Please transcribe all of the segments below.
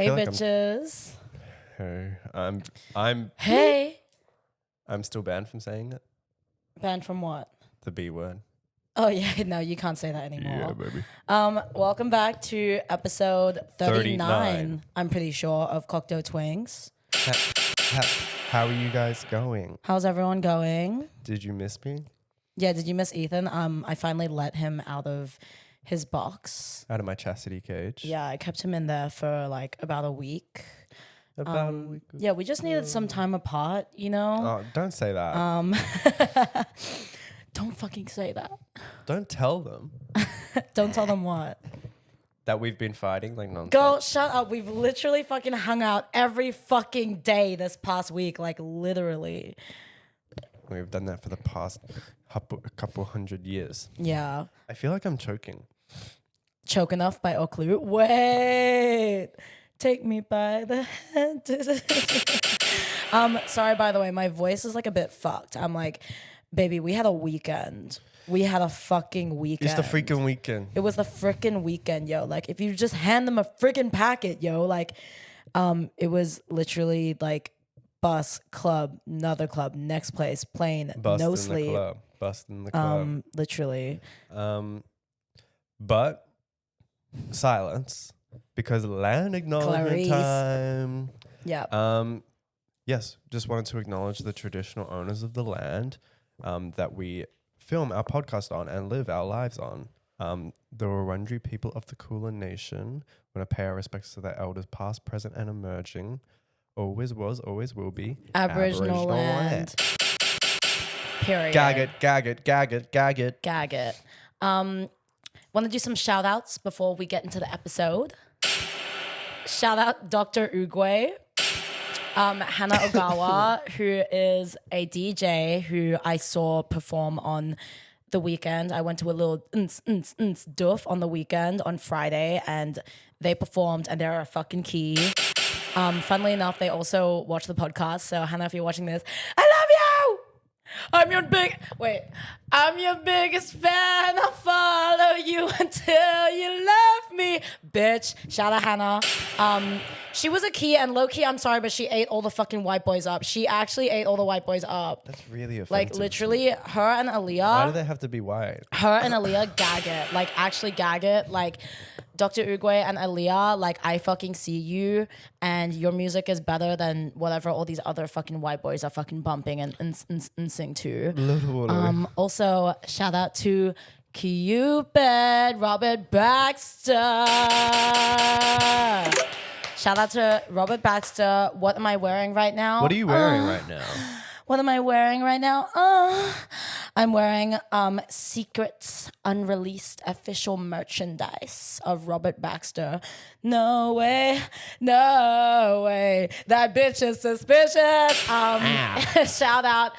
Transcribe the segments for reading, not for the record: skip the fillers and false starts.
Hey, like bitches. Hey, I'm still banned from saying it. Banned from what? The B word. Oh, yeah. No, you can't say that anymore. baby. Welcome back to episode 39, 39. I'm pretty sure, of Cocteau Twinks. How are you guys going? How's everyone going? Did you miss me? Yeah, did you miss Ethan? I finally let him out of his box. Out of my chastity cage? Yeah, I kept him in there for like about a week. About a week. Yeah, we just needed some time apart, you know? Oh, don't say that. Don't fucking say that. Don't tell them Don't tell them what. that we've been fighting like nonstop. Girl, shut up. We've literally fucking hung out every fucking day this past week. Like, literally. We've done that for the past couple hundred years. Yeah. I feel like I'm choking. Choke enough by Oklute. Wait. Take me by the hand. Sorry, by the way, my voice is like a bit fucked. I'm like, baby, we had a weekend. We had a fucking weekend. It's the freaking weekend. It was the freaking weekend, yo. Like, if you just hand them a freaking packet, yo, like, it was literally like bus, club, another club, next place, plane, no sleep. Busting the club. Literally. But silence because land acknowledgement Clarice. time. Yeah. Yes, just wanted to acknowledge the traditional owners of the land that we film our podcast on and live our lives on. The Wurundjeri people of the Kulin Nation. Want to pay our respects to their elders, past, present, and emerging. Always was, always will be. Aboriginal land. Period. Gag it, gag it, gag it, gag it. Gag it. Want to do some shout outs before we get into the episode? Shout out Dr. Ugwe. Hannah Ogawa, who is a DJ who I saw perform on the weekend. I went to a little doof on the weekend on Friday and they performed and they're a fucking key. Funnily enough, they also watch the podcast. So Hannah, if you're watching this, I love you! I'm your biggest fan. I'll follow you until you love me. Bitch. Shout out Hannah. She was a key and low key, I'm sorry, but she ate all the fucking white boys up. She actually ate all the white boys up. That's really offensive. Like literally her and Aaliyah. Why do they have to be white? Her and Aaliyah gag it. Like actually gag it. Like Dr. Ugwe and Aaliyah, like I fucking see you and your music is better than whatever all these other fucking white boys are fucking bumping and sing to. Literally. Also, shout out to Cupid, Robert Baxter. Shout out to Robert Baxter. What am I wearing right now? What are you wearing right now? What am I wearing right now? I'm wearing secret, unreleased official merchandise of Robert Baxter. No way, that bitch is suspicious. Shout out.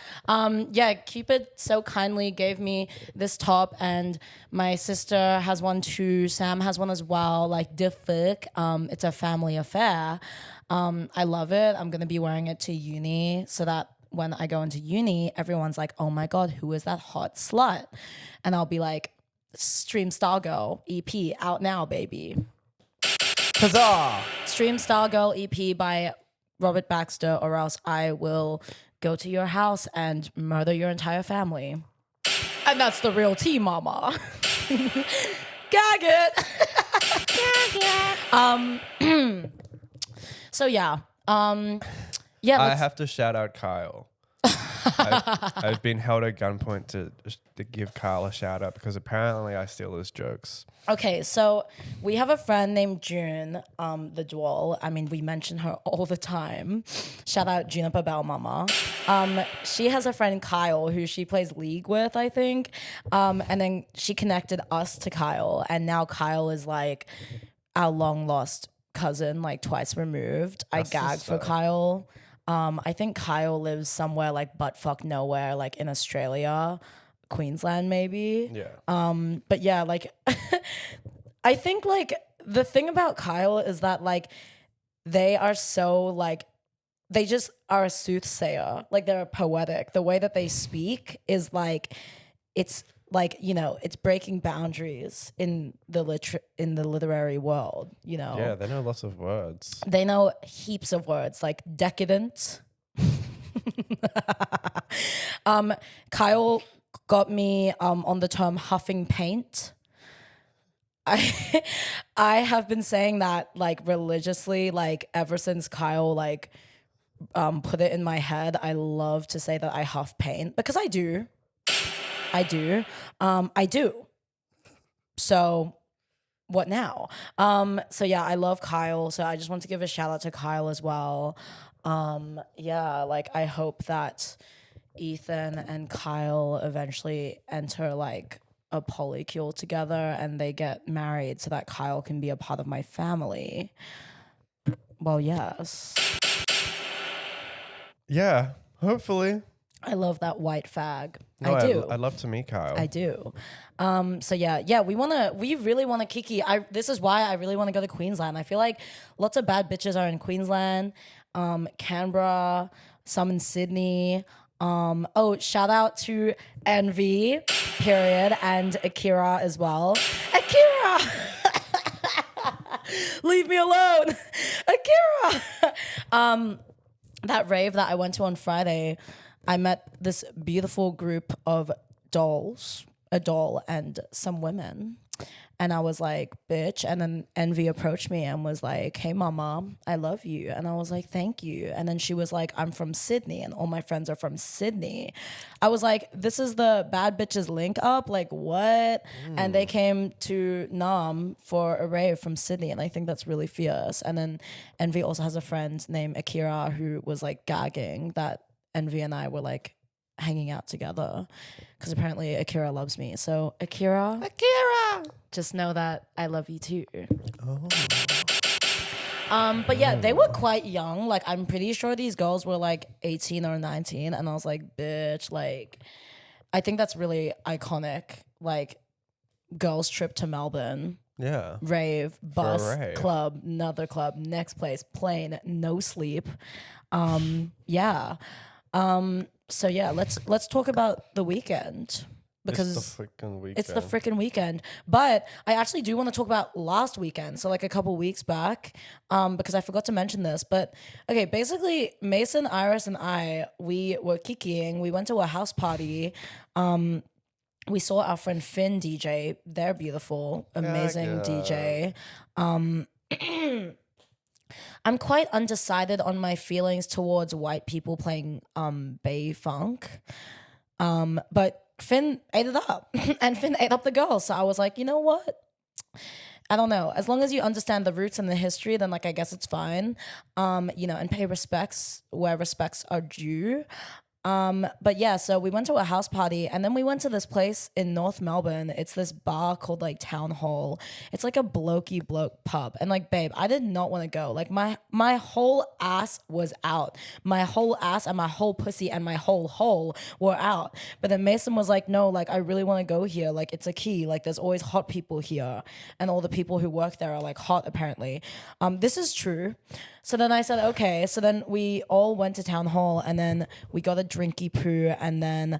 Yeah, Cupid so kindly gave me this top and my sister has one too. Sam has one as well. Like, the fuck. It's a family affair. I love it. I'm going to be wearing it to uni so that when I go into uni, everyone's like, oh my God, who is that hot slut? And I'll be like, Stream Star Girl EP out now, baby. Huzzah! Stream Star Girl EP by Robert Baxter, or else I will go to your house and murder your entire family. And that's the real tea, mama. Gag it. Gag it. So yeah. Yeah, I have to shout out Kyle. I've been held at gunpoint to give Kyle a shout out because apparently I steal his jokes. Okay, so we have a friend named June, the Dwall. I mean, we mention her all the time. Shout out Juniper Bell Mama. She has a friend Kyle who she plays League with, I think. And then she connected us to Kyle, and now Kyle is like our long lost cousin, like twice removed. I gagged for Kyle. I think Kyle lives somewhere like buttfuck nowhere, like in Australia, Queensland maybe. Yeah. But yeah, like I think like the thing about Kyle is that like they are so like they just are a soothsayer. Like they're poetic. The way that they speak is like it's like, you know, it's breaking boundaries in the literary world, you know. Yeah, they know lots of words. They know heaps of words like decadent. Kyle got me on the term huffing paint. I have been saying that like religiously, like ever since Kyle like put it in my head. I love to say that I huff paint because I do. I do. I do. So what now? So yeah, I love Kyle. So I just want to give a shout out to Kyle as well. Yeah, like I hope that Ethan and Kyle eventually enter like a polycule together and they get married so that Kyle can be a part of my family. Well, yes. Yeah, hopefully. I love that white fag. No, I do. I'd love to meet Kyle. I do. So yeah, we really wanna Kiki. This is why I really wanna go to Queensland. I feel like lots of bad bitches are in Queensland, Canberra, some in Sydney. Shout out to Envy, period, and Akira as well. Akira! Leave me alone. Akira! That rave that I went to on Friday, I met this beautiful group of dolls, a doll and some women. And I was like, bitch. And then Envy approached me and was like, hey, mama, I love you. And I was like, thank you. And then she was like, I'm from Sydney and all my friends are from Sydney. I was like, this is the bad bitches link up? Like, what? And they came to Nam for a rave from Sydney. And I think that's really fierce. And then Envy also has a friend named Akira who was like gagging that Envy and I were like hanging out together because apparently Akira loves me. So Akira, just know that I love you too. But yeah, they were quite young. Like I'm pretty sure these girls were like 18 or 19, and I was like, bitch, like I think that's really iconic. Like girls trip to Melbourne. Yeah. Rave, bus, rave. club, another club, next place, plane, no sleep. Yeah. So yeah, let's talk about the weekend because it's the freaking weekend. It's the freaking weekend. But I actually do want to talk about last weekend, so like a couple weeks back, because I forgot to mention this. But okay, basically Mason, Iris, and I, we were kikiing. We went to a house party. We saw our friend Finn DJ. They're beautiful, amazing DJ. I'm quite undecided on my feelings towards white people playing Bay Funk. But Finn ate it up and Finn ate up the girls. So I was like, you know what? I don't know. As long as you understand the roots and the history, then like I guess it's fine. You know, and pay respects where respects are due. But yeah, so we went to a house party and then we went to this place in North Melbourne. It's this bar called like Town Hall. It's like a blokey bloke pub. And like, babe, I did not want to go. Like my whole ass was out. My whole ass and my whole pussy and my whole hole were out. But then Mason was like, no, like I really want to go here. Like it's a key. Like there's always hot people here. And all the people who work there are like hot apparently. This is true. So then I said, okay. So then we all went to Town Hall and then we got a drinky poo and then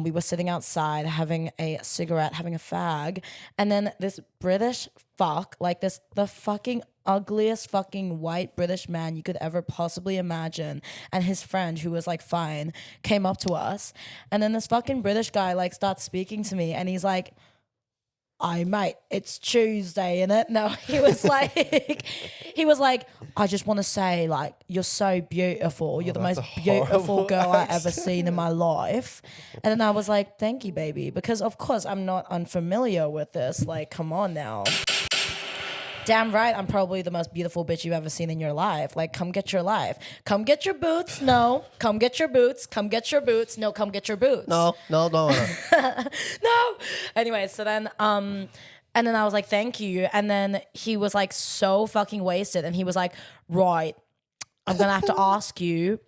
we were sitting outside having a cigarette, having a fag. And then this British fuck, like the fucking ugliest fucking white British man you could ever possibly imagine, and his friend who was like fine, came up to us. And then this fucking British guy like starts speaking to me and he's like, "Aye, mate, it's Tuesday, innit?" No, he was like, I just want to say, like, you're so beautiful. You're the most beautiful girl I ever seen in my life. And then I was like, thank you, baby. Because, of course, I'm not unfamiliar with this. Like, come on now. Damn right, I'm probably the most beautiful bitch you've ever seen in your life. Like, come get your life. Come get your boots. No. Come get your boots. Come get your boots. No, come get your boots. No. No. Anyway, so then, and then I was like, thank you. And then he was like so fucking wasted. And he was like, right, I'm going to have to ask you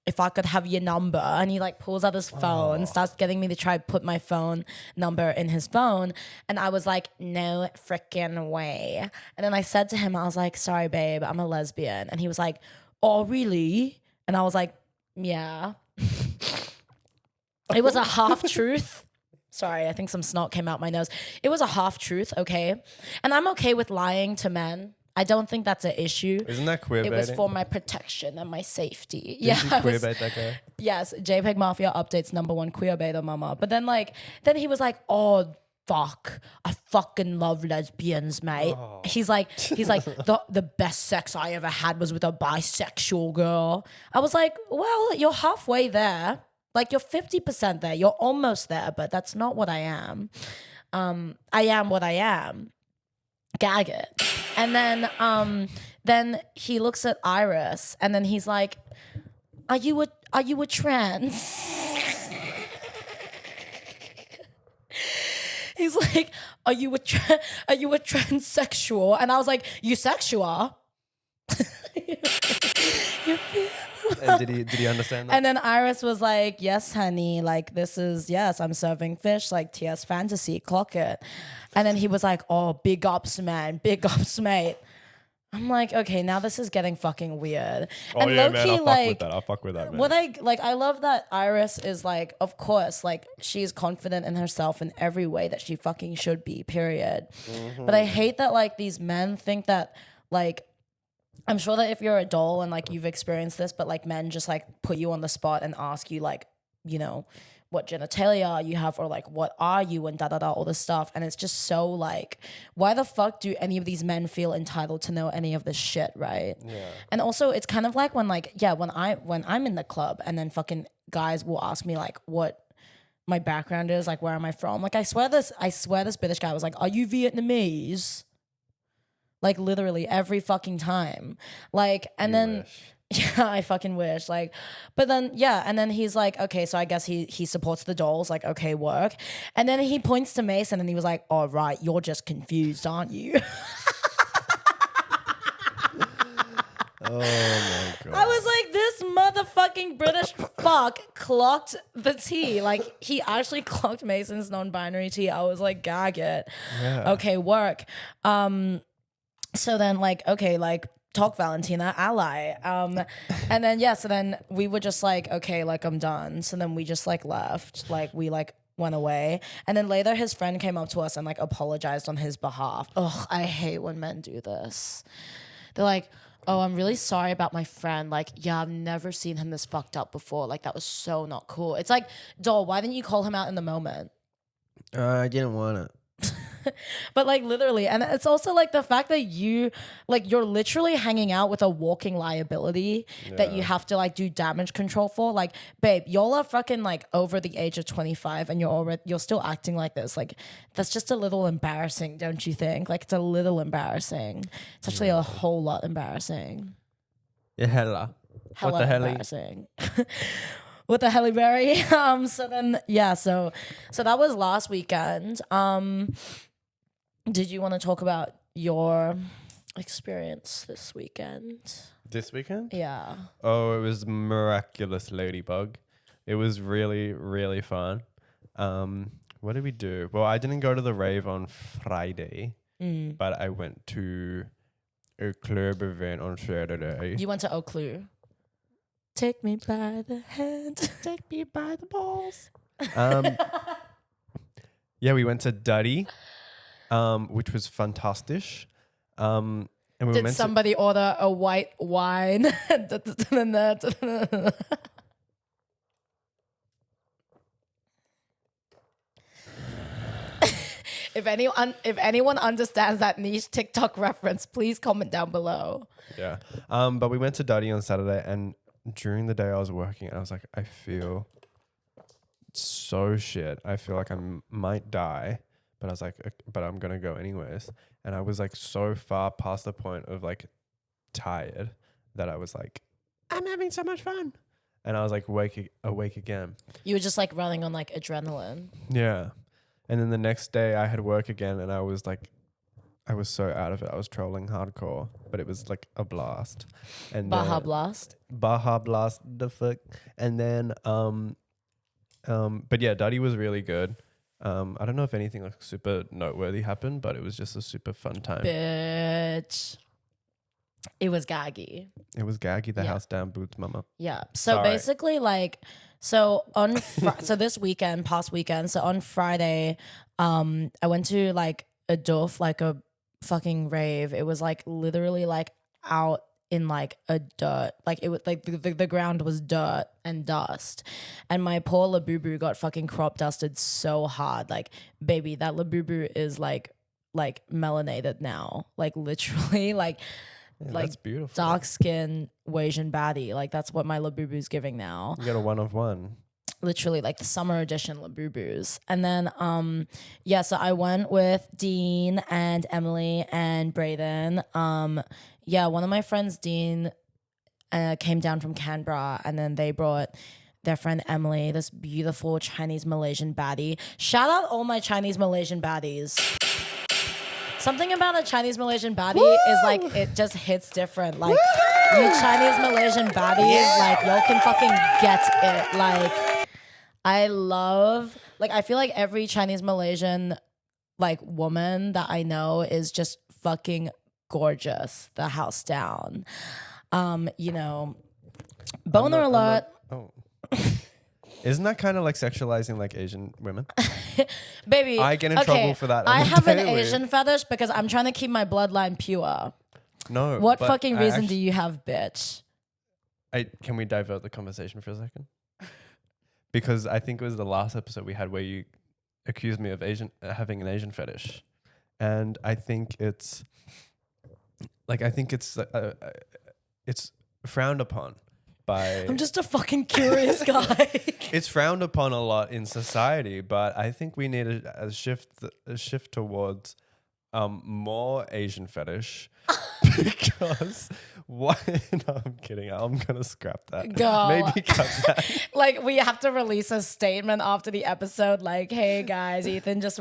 if I could have your number. And he like pulls out his phone, starts getting me to try to put my phone number in his phone. And I was like, no freaking way. And then I said to him, I was like, sorry, babe, I'm a lesbian. And he was like, oh, really? And I was like, yeah. It was a half truth. Sorry, I think some snot came out my nose. It was a half truth, okay? And I'm okay with lying to men. I don't think that's an issue. Isn't that queer It was baiting? for my protection and my safety. Didn't you I queer was- bait that guy? Yes, JPEG Mafia updates #1 queer beta mama. But then then he was like, oh fuck, I fucking love lesbians, mate. He's like the best sex I ever had was with a bisexual girl. I was like, well, you're halfway there. Like you're 50% there. You're almost there, but that's not what I am. I am what I am. Gag it. And then he looks at Iris and then he's like, Are you a trans? He's like, are you a transsexual? And I was like, you sexual? And did he understand that? And then Iris was like, yes, honey, like this is, yes, I'm serving fish, like TS Fantasy, clock it. And then he was like, oh, big ups, man, big ups, mate. I'm like, okay, now this is getting fucking weird. Oh and yeah, low-key, man, I'll fuck with that, man. what I love that Iris is like, of course, like she's confident in herself in every way that she fucking should be, period. But I hate that like these men think that like, I'm sure that if you're a doll and like you've experienced this, but like men just like put you on the spot and ask you like, you know, what genitalia you have or like what are you and all this stuff. And it's just so like, why the fuck do any of these men feel entitled to know any of this shit, right? Yeah. And also it's kind of like when like, yeah, when I'm in the club and then fucking guys will ask me like what my background is, like where am I from? Like I swear this British guy was like, are you Vietnamese? Like literally every fucking time. Like, and You then wish. yeah, I fucking wish. Like, but then yeah, and then he's like, okay, so I guess he supports the dolls, like, okay, work. And then he points to Mason and he was like, oh right, you're just confused, aren't you? Oh my god. I was like, this motherfucking British fuck clocked the T. Like, he actually clocked Mason's non-binary T. I was like, gag it. Yeah. Okay, work. So then like, okay, like talk Valentina, ally. And then yeah, so then we were just like, okay, like I'm done. So then we just like left. Like we like went away. And then later his friend came up to us and like apologized on his behalf. Ugh, I hate when men do this. They're like, oh, I'm really sorry about my friend. Like, yeah, I've never seen him this fucked up before. Like, that was so not cool. It's like, doll, why didn't you call him out in the moment? I didn't want it. But like literally, and it's also like the fact that you're literally hanging out with a walking liability that you have to like do damage control for. Like, babe, y'all are fucking like over the age of 25 and you're still acting like this. Like, that's just a little embarrassing, don't you think? Like, it's a little embarrassing. It's actually a whole lot embarrassing. Yeah, hella. Hella What the hell? embarrassing. What the helly berry? So then yeah, so that was last weekend. Did you want to talk about your experience this weekend? This weekend? Yeah. Oh, it was miraculous ladybug. It was really, really fun. What did we do? Well, I didn't go to the rave on Friday, but I went to a club event on Saturday. You went to Eau Clue. Take me by the hand. Take me by the balls. Yeah, we went to Duddy, which was fantastic. And we Did went somebody order a white wine? If anyone understands that niche TikTok reference, please comment down below. Yeah. But we went to Duddy on Saturday, and during the day I was working, and I was like, I feel so shit. I feel like I might die, but I was like, but I'm gonna go anyways. And I was like so far past the point of like tired that I was like, I'm having so much fun, and I was like awake again. You were just like running on like adrenaline. Yeah. And then the next day I had work again, and I was so out of it. I was trolling hardcore, but it was like a blast. And Baja Blast. Baja Blast, the fuck. And then, but yeah, Duddy was really good. I don't know if anything like super noteworthy happened, but it was just a super fun time. Bitch. It was gaggy. It was Gaggy, the Yeah. house down boots mama. Yeah. So Sorry. basically, like, So so this weekend, past weekend, so on Friday, I went to like a doof, like a fucking rave. It was like literally like out in like a dirt, like it was like the ground was dirt and dust, and my poor Labubu got fucking crop dusted so hard. Like, baby, that Labubu is like melanated now, like literally, like That's beautiful. dark skin Asian baddie. Like that's what my Labubu's giving now. You got a 1 of 1. Literally like the summer edition Labubus. And then so I went with Dean and Emily and Brayden. One of my friends, Dean, came down from Canberra, and then they brought their friend Emily, this beautiful Chinese Malaysian baddie. Shout out all my Chinese Malaysian baddies. Something about a Chinese Malaysian baddie is like it just hits different. Like you Chinese Malaysian baddies, like y'all can fucking get it. Like I feel like every Chinese Malaysian like woman that I know is just fucking gorgeous. The house down. Boner alert. Oh. Isn't that kind of like sexualizing like Asian women? Baby, I get in trouble for that. I have an daily. Asian fetish because I'm trying to keep my bloodline pure. No. What fucking reason do you have, bitch? Can we divert the conversation for a second? Because I think it was the last episode we had where you accused me of having an Asian fetish, and I think it's it's frowned upon by. I'm just a fucking curious guy. It's frowned upon a lot in society, but I think we need a shift towards more Asian fetish because why? No, I'm kidding. I'm gonna scrap that. Go. Maybe cut that. Like we have to release a statement after the episode, like, "Hey guys, Ethan humbly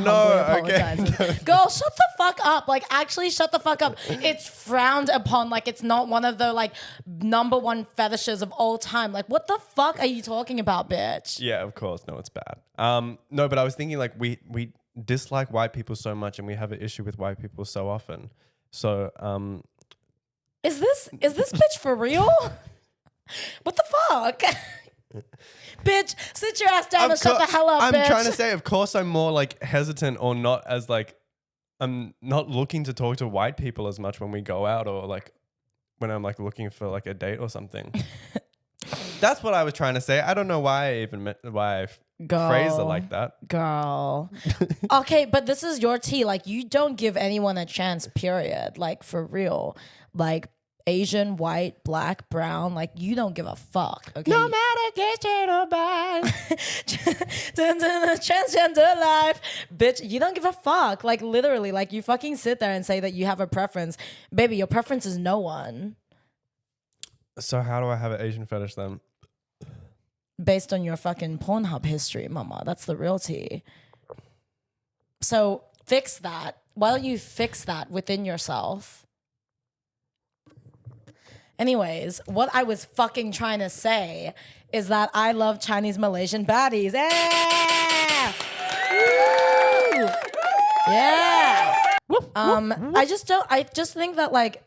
apologizes." Okay. Girl, shut the fuck up. Like, actually, shut the fuck up. It's frowned upon. Like, it's not one of the like number one fetishes of all time. Like, what the fuck are you talking about, bitch? Yeah, of course. No, it's bad. No, but I was thinking like we dislike white people so much, and we have an issue with white people so often. So, Is this bitch for real? What the fuck? Bitch, sit your ass down and shut the hell up, I'm bitch. trying to say, of course, I'm more like hesitant or not as like, I'm not looking to talk to white people as much when we go out or like when I'm like looking for like a date or something. That's what I was trying to say. I don't know why I even phrased it like that. Girl. Okay, but this is your tea. Like, you don't give anyone a chance, period. Like, for real. Like, Asian, white, black, brown, like, you don't give a fuck. Okay? No matter gay or bi. Transgender life. Bitch, you don't give a fuck. Like, literally, like, you fucking sit there and say that you have a preference. Baby, your preference is no one. So how do I have an Asian fetish then? Based on your fucking Pornhub history, mama. That's the real tea. So fix that. Why don't you fix that within yourself? Anyways, what I was fucking trying to say is that I love Chinese Malaysian baddies. Yeah! Woo! Yeah! I just think that like,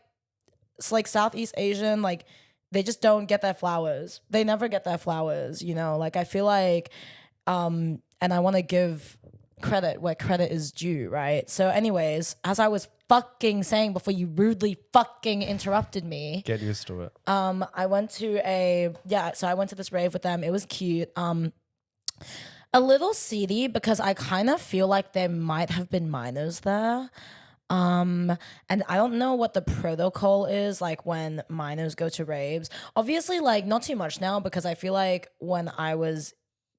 it's like Southeast Asian, like, they just don't get their flowers. They never get their flowers, you know? Like, I feel like, and I want to give credit where credit is due, right? So anyways, as I was fucking saying before you rudely fucking interrupted me. Get used to it. I went to this rave with them. It was cute. A little seedy because I kind of feel like there might have been minors there. And I don't know what the protocol is like when minors go to raves. Obviously, like, not too much now because I feel like when I was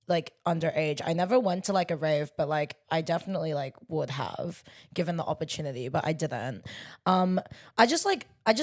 like underage, I never went to like a rave, but like I definitely like would have given the opportunity, but I didn't. I just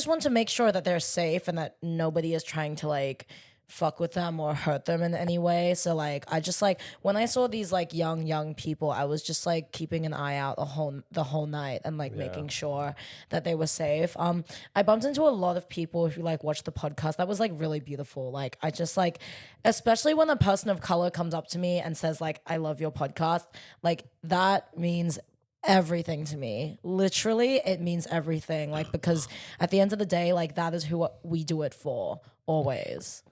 want to make sure that they're safe and that nobody is trying to like fuck with them or hurt them in any way. So like I just like when I saw these like young people, I was just like keeping an eye out the whole night and like making sure that they were safe. I bumped into a lot of people who like watched the podcast. That was like really beautiful. Like I just like, especially when a person of color comes up to me and says like, I love your podcast, like that means everything to me. Literally, it means everything. Like, because at the end of the day, like that is who we do it for, always.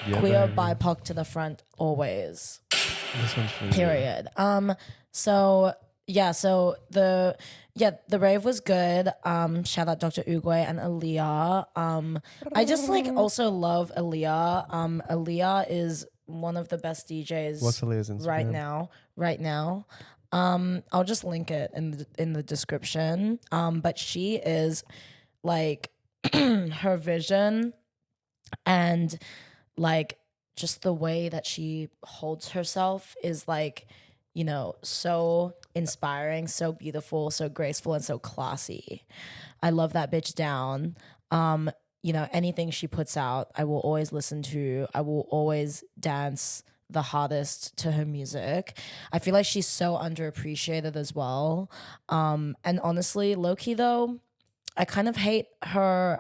Yeah, Queer, baby. BIPOC to the front always. This one's for you. Period. So the rave was good. Shout out Dr. Uguay and Aaliyah. I just like also love Aaliyah. Aaliyah is one of the best DJs What's Aaliyah's Instagram? Right now. I'll just link it in the description. But she is like her vision and like just the way that she holds herself is like, you know, so inspiring, so beautiful, so graceful, and so classy. I love that bitch down. You know, anything she puts out, I will always listen to. I will always dance the hardest to her music. I feel like she's so underappreciated as well. And honestly, low-key though, I kind of hate her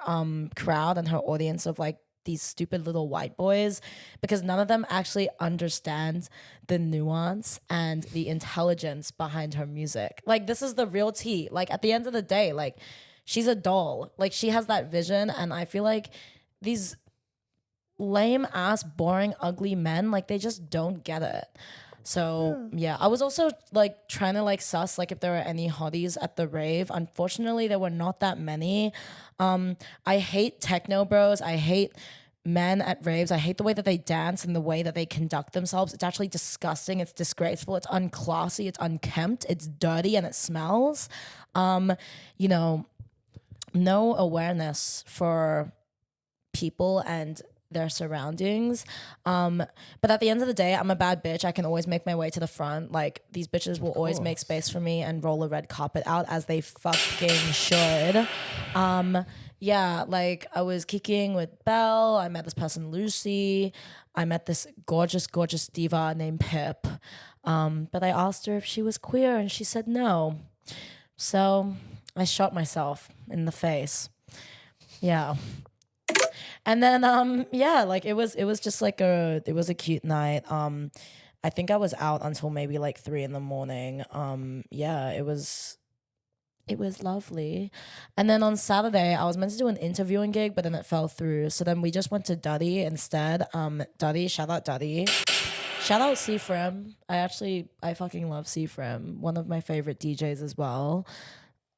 crowd and her audience of like these stupid little white boys because none of them actually understand the nuance and the intelligence behind her music. Like this is the real tea. Like at the end of the day, like she's a doll. Like she has that vision and I feel like these lame ass boring ugly men like they just don't get it. So yeah, I was also like trying to like suss like if there were any hotties at the rave. Unfortunately, there were not that many. I hate techno bros. I hate men at raves. I hate the way that they dance and the way that they conduct themselves. It's actually disgusting. It's disgraceful. It's unclassy. It's unkempt. It's dirty and it smells. You know, no awareness for people and their surroundings. But at the end of the day, I'm a bad bitch. I can always make my way to the front. Like these bitches will always make space for me and roll a red carpet out as they fucking should. Yeah, like I was kicking with Belle. I met this person, Lucy. I met this gorgeous, gorgeous diva named Pip. But I asked her if she was queer and she said no. So I shot myself in the face. Yeah. And then yeah, like it was just like it was a cute night. I think I was out until maybe like 3 a.m. Yeah, it was lovely. And then on Saturday, I was meant to do an interviewing gig, but then it fell through. So then we just went to Duddy instead. Duddy, shout out Duddy. Shout out Seafrim. I fucking love Seafrim. One of my favorite DJs as well.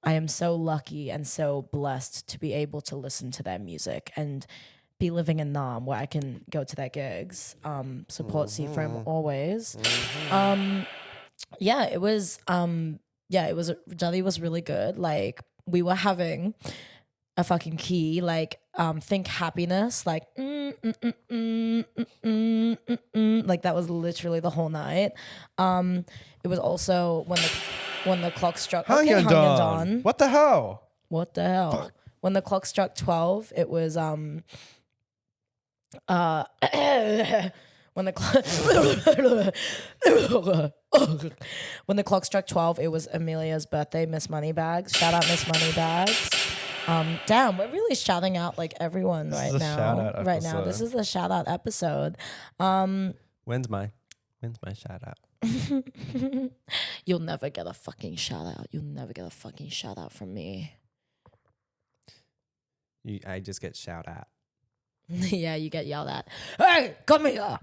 I am so lucky and so blessed to be able to listen to their music and be living in Nam where I can go to their gigs. Support Seafrim always. Yeah, it was Duddy was really good. Like we were having a fucking key, like think happiness, like like that was literally the whole night. It was also when the clock struck. Hang Okay, on. What the hell? What the hell? Fuck. When the clock struck 12, it was when the clock when the clock struck 12, it was Amelia's birthday, Miss Moneybags. Shout out Miss Moneybags. Damn, we're really shouting out like everyone right now. Right now, this is a shout out episode. When's my shout out? You'll never get a fucking shout out. You'll never get a fucking shout out from me. I just get shout out. Yeah, you get yelled at. Hey, come here.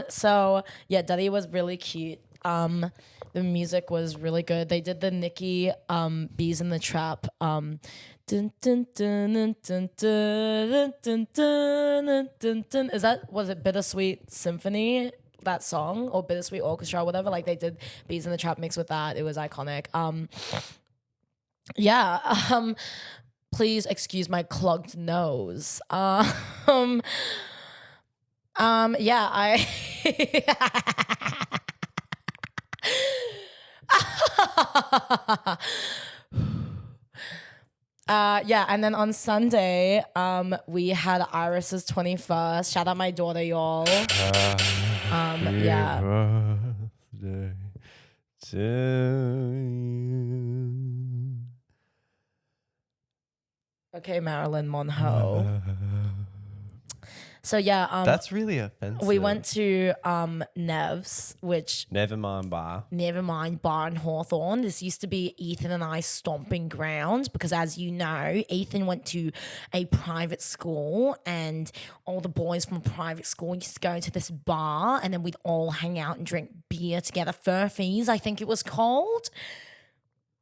So yeah, Duddy was really cute. The music was really good. They did the Nicki Bees in the Trap. Dun, dun, dun, dun, dun, dun, dun, dun, dun, dun. Was it Bittersweet Symphony? That song or Bittersweet Orchestra or whatever, like they did Bees in the Trap mix with that. It was iconic. Please excuse my clogged nose. Yeah, I yeah, and then on Sunday, we had Iris's 21st. Shout out my daughter, y'all. Yeah. Birthday to you. Okay, Marilyn Monroe. So yeah, That's really offensive. we went to Nev's, which Never mind bar. never mind bar in Hawthorne. This used to be Ethan and I's stomping grounds because, as you know, Ethan went to a private school and all the boys from private school used to go to this bar and then we'd all hang out and drink beer together. Furfies, I think it was called.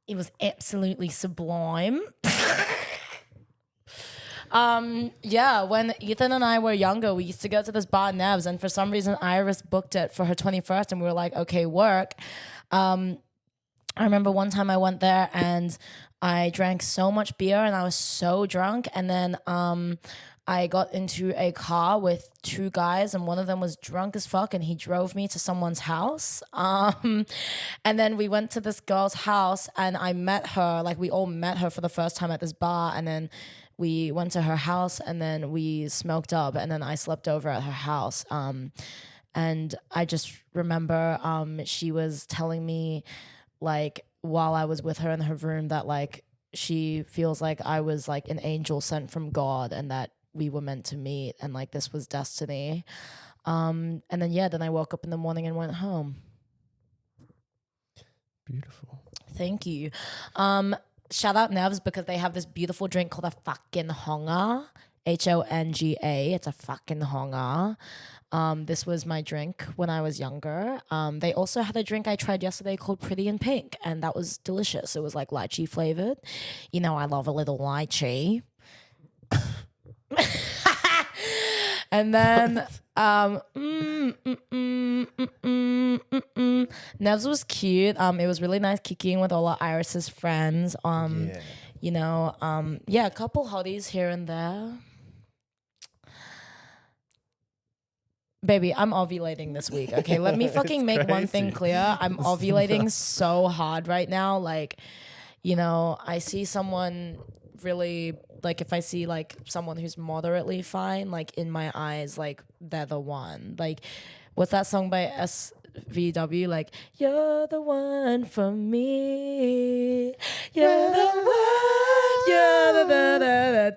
It was absolutely sublime. Yeah, when Ethan and I were younger, we used to go to this bar Nev's, and for some reason Iris booked it for her 21st and we were like, okay, work. I remember one time I went there and I drank so much beer and I was so drunk, and then I got into a car with two guys and one of them was drunk as fuck and he drove me to someone's house. And then we went to this girl's house and I met her, like we all met her for the first time at this bar, and then we went to her house and then we smoked up and then I slept over at her house. And I just remember she was telling me, like, while I was with her in her room, that like she feels like I was like an angel sent from God and that we were meant to meet and like this was destiny. And then then I woke up in the morning and went home. Beautiful. Thank you. Shout out Nevs because they have this beautiful drink called a fucking honga. Honga. It's a fucking honga. This was my drink when I was younger. They also had a drink I tried yesterday called Pretty in Pink, and that was delicious. It was like lychee flavored. You know, I love a little lychee. And then Nevs was cute. It was really nice kicking with all of Iris's friends. You know, a couple hotties here and there. Baby, I'm ovulating this week. Okay, let me fucking make one thing clear. I'm ovulating so hard right now. Like, you know, I see someone really, like, if I see like someone who's moderately fine, like in my eyes, like they're the one. Like, what's that song by SVW? Like, you're the one for me. You're the one. You're the da, da, da,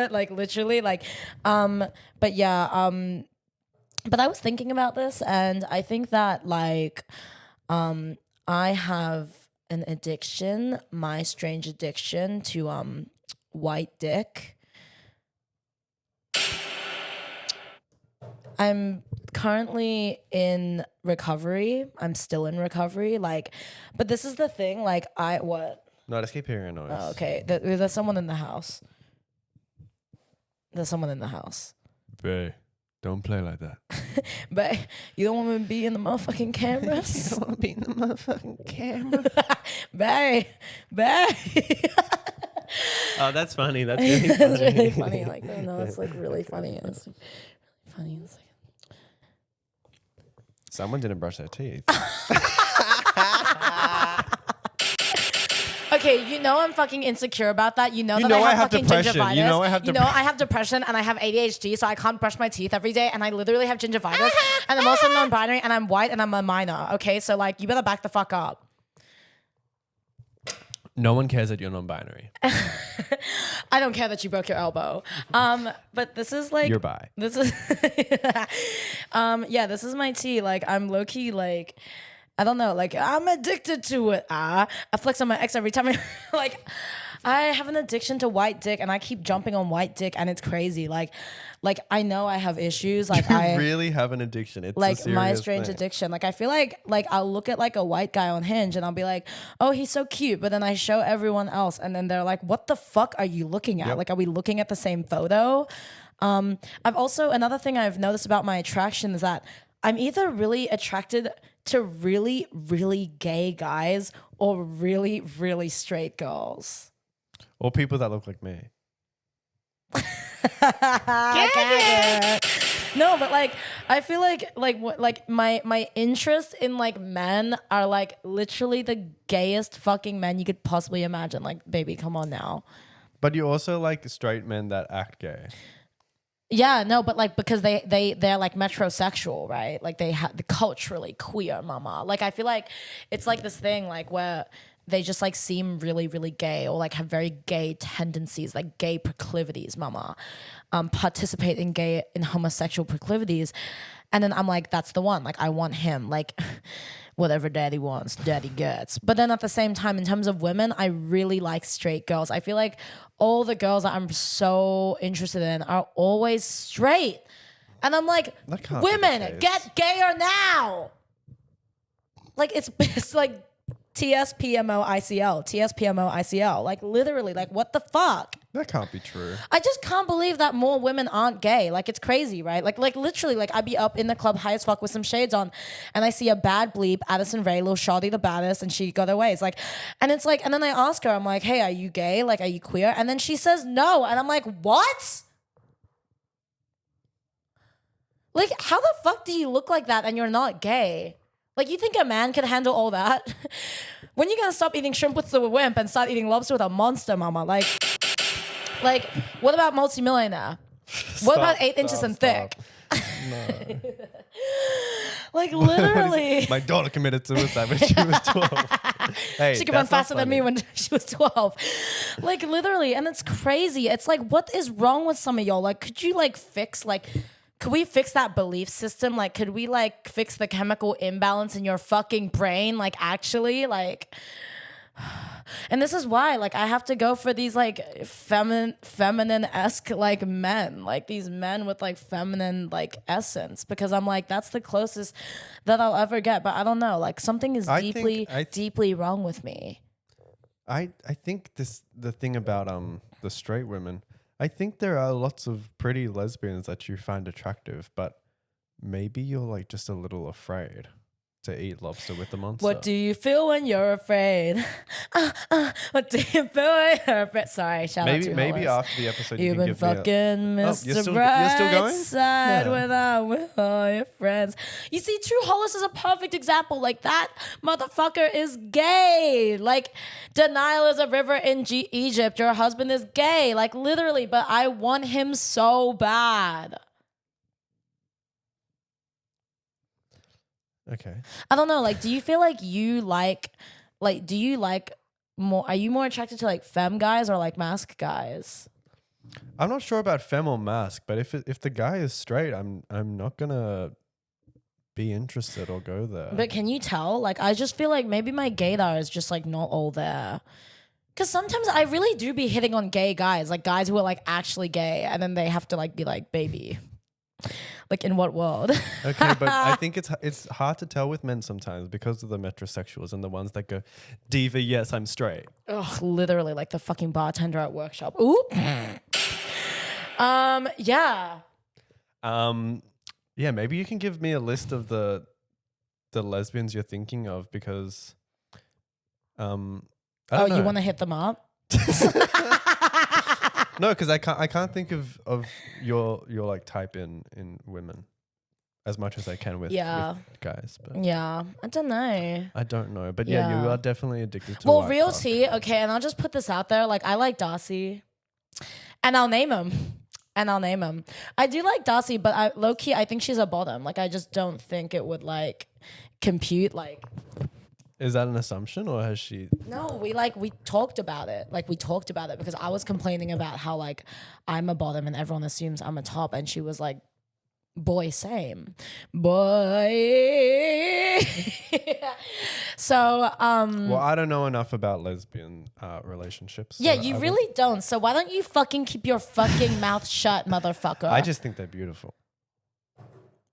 da. Like literally, like, but yeah, but I was thinking about this, and I think that like, I have an addiction, my strange addiction to white dick. I'm currently in recovery. I'm still in recovery. Like, but this is the thing. Like, what? No, just keep hearing a noise. Oh, okay. There's someone in the house. There's someone in the house. Bae, don't play like that. But you don't want me to be in the motherfucking cameras? You don't want to be in the motherfucking camera. Bae. Oh, that's funny. That's really funny. That's really funny. Like, no, it's like really funny. It's like, funny. It's like, someone didn't brush their teeth. okay, you know I'm fucking insecure about that. You know You that know I I have have fucking depression. gingivitis. You know I have I have depression and I have ADHD, so I can't brush my teeth every day, and I literally have gingivitis, and I'm also non-binary, and I'm white, and I'm a minor. Okay, so like, you better back the fuck up. No one cares that you're non-binary. I don't care that you broke your elbow. But this is like, You're bi. This is this is my tea. Like, I'm low-key like, I don't know, like, I'm addicted to it. I flex on my ex every time I have an addiction to white dick, and I keep jumping on white dick, and it's crazy. Like I know I have issues. Like, You I really have an addiction. It's like a my serious strange thing. addiction. Like, I feel like I'll look at like a white guy on Hinge and I'll be like, oh, he's so cute. But then I show everyone else and then they're like, what the fuck are you looking at? Yep. Like, are we looking at the same photo? I've also, another thing I've noticed about my attraction is that I'm either really attracted to really, really gay guys or really, really straight girls. Or people that look like me. No, but like, I feel like my interest in like men are like literally the gayest fucking men you could possibly imagine. Like, baby, come on now. But you also like straight men that act gay. Yeah, no, but like, because they're like metrosexual, right? Like, they have the culturally queer mama. Like, I feel like it's like this thing like where they just like seem really, really gay or like have very gay tendencies, like gay proclivities, mama. Participate in homosexual proclivities. And then I'm like, that's the one. Like, I want him. Like, whatever daddy wants, daddy gets. But then at the same time, in terms of women, I really like straight girls. I feel like all the girls that I'm so interested in are always straight. And I'm like, women, get gayer now. Like, it's like TSPMO ICL. Like, literally, like, what the fuck? That can't be true. I just can't believe that more women aren't gay. Like, it's crazy, right? Like literally, like, I'd be up in the club high as fuck with some shades on, and I see a bad bleep, Addison Rae, Lil Shawty the baddest, and she got her ways. Like, and it's like, and then I ask her, I'm like, hey, are you gay? Like, are you queer? And then she says no, and I'm like, what? Like, how the fuck do you look like that and you're not gay? Like, you think a man can handle all that? When you gonna stop eating shrimp with a wimp and start eating lobster with a monster, mama? Like, what about multimillionaire? What about 8 inches and thick? No. Like, literally. My daughter committed suicide when she was 12. Hey, she could run faster than me when she was 12. Like, literally. And it's crazy. It's like, what is wrong with some of y'all? Like, could you like fix like... Could we fix that belief system? Like, could we like fix the chemical imbalance in your fucking brain? Like, actually, like, and this is why, like, I have to go for these like feminine-esque like men, like these men with like feminine like essence, because I'm like, that's the closest that I'll ever get. But I don't know, like something is deeply wrong with me. I think the thing about the straight women, I think there are lots of pretty lesbians that you find attractive, but maybe you're like just a little afraid to eat lobster with the monster. What do you feel when you're afraid? What do you feel when you're afraid? Sorry, shout out to maybe after the episode you've been fucking Mr. You're still going? Brightside without with all your friends. You see, True Hollis is a perfect example. Like, that motherfucker is gay. Like, denial is a river in Egypt. Your husband is gay. Like, literally, but I want him so bad. Okay. I don't know. Like, do you feel like do you like more? Are you more attracted to like femme guys or like mask guys? I'm not sure about femme or mask, but if the guy is straight, I'm not gonna be interested or go there. But can you tell? Like, I just feel like maybe my gaydar is just like not all there. Because sometimes I really do be hitting on gay guys, like guys who are like actually gay, and then they have to like be like, baby. Like, in what world? Okay, but I think it's hard to tell with men sometimes because of the metrosexuals and the ones that go, diva, yes, I'm straight. Ugh, literally, like the fucking bartender at workshop. Ooh. Yeah. Yeah, maybe you can give me a list of the lesbians you're thinking of, because I don't know. You want to hit them up? No, because I can't think of your like type in women as much as I can with guys. But yeah, I don't know. But yeah, you are definitely addicted to. Well, real tea, okay, and I'll just put this out there. Like, I like Darcy, and I'll name him. I do like Darcy, but low key, I think she's a bottom. Like, I just don't think it would like compute. Like, is that an assumption, or has she? No, we talked about it. Like, we talked about it because I was complaining about how like I'm a bottom and everyone assumes I'm a top, and she was like, boy, same. Boy. So, well, I don't know enough about lesbian relationships. Yeah, you really don't. So why don't you fucking keep your fucking mouth shut, motherfucker? I just think they're beautiful.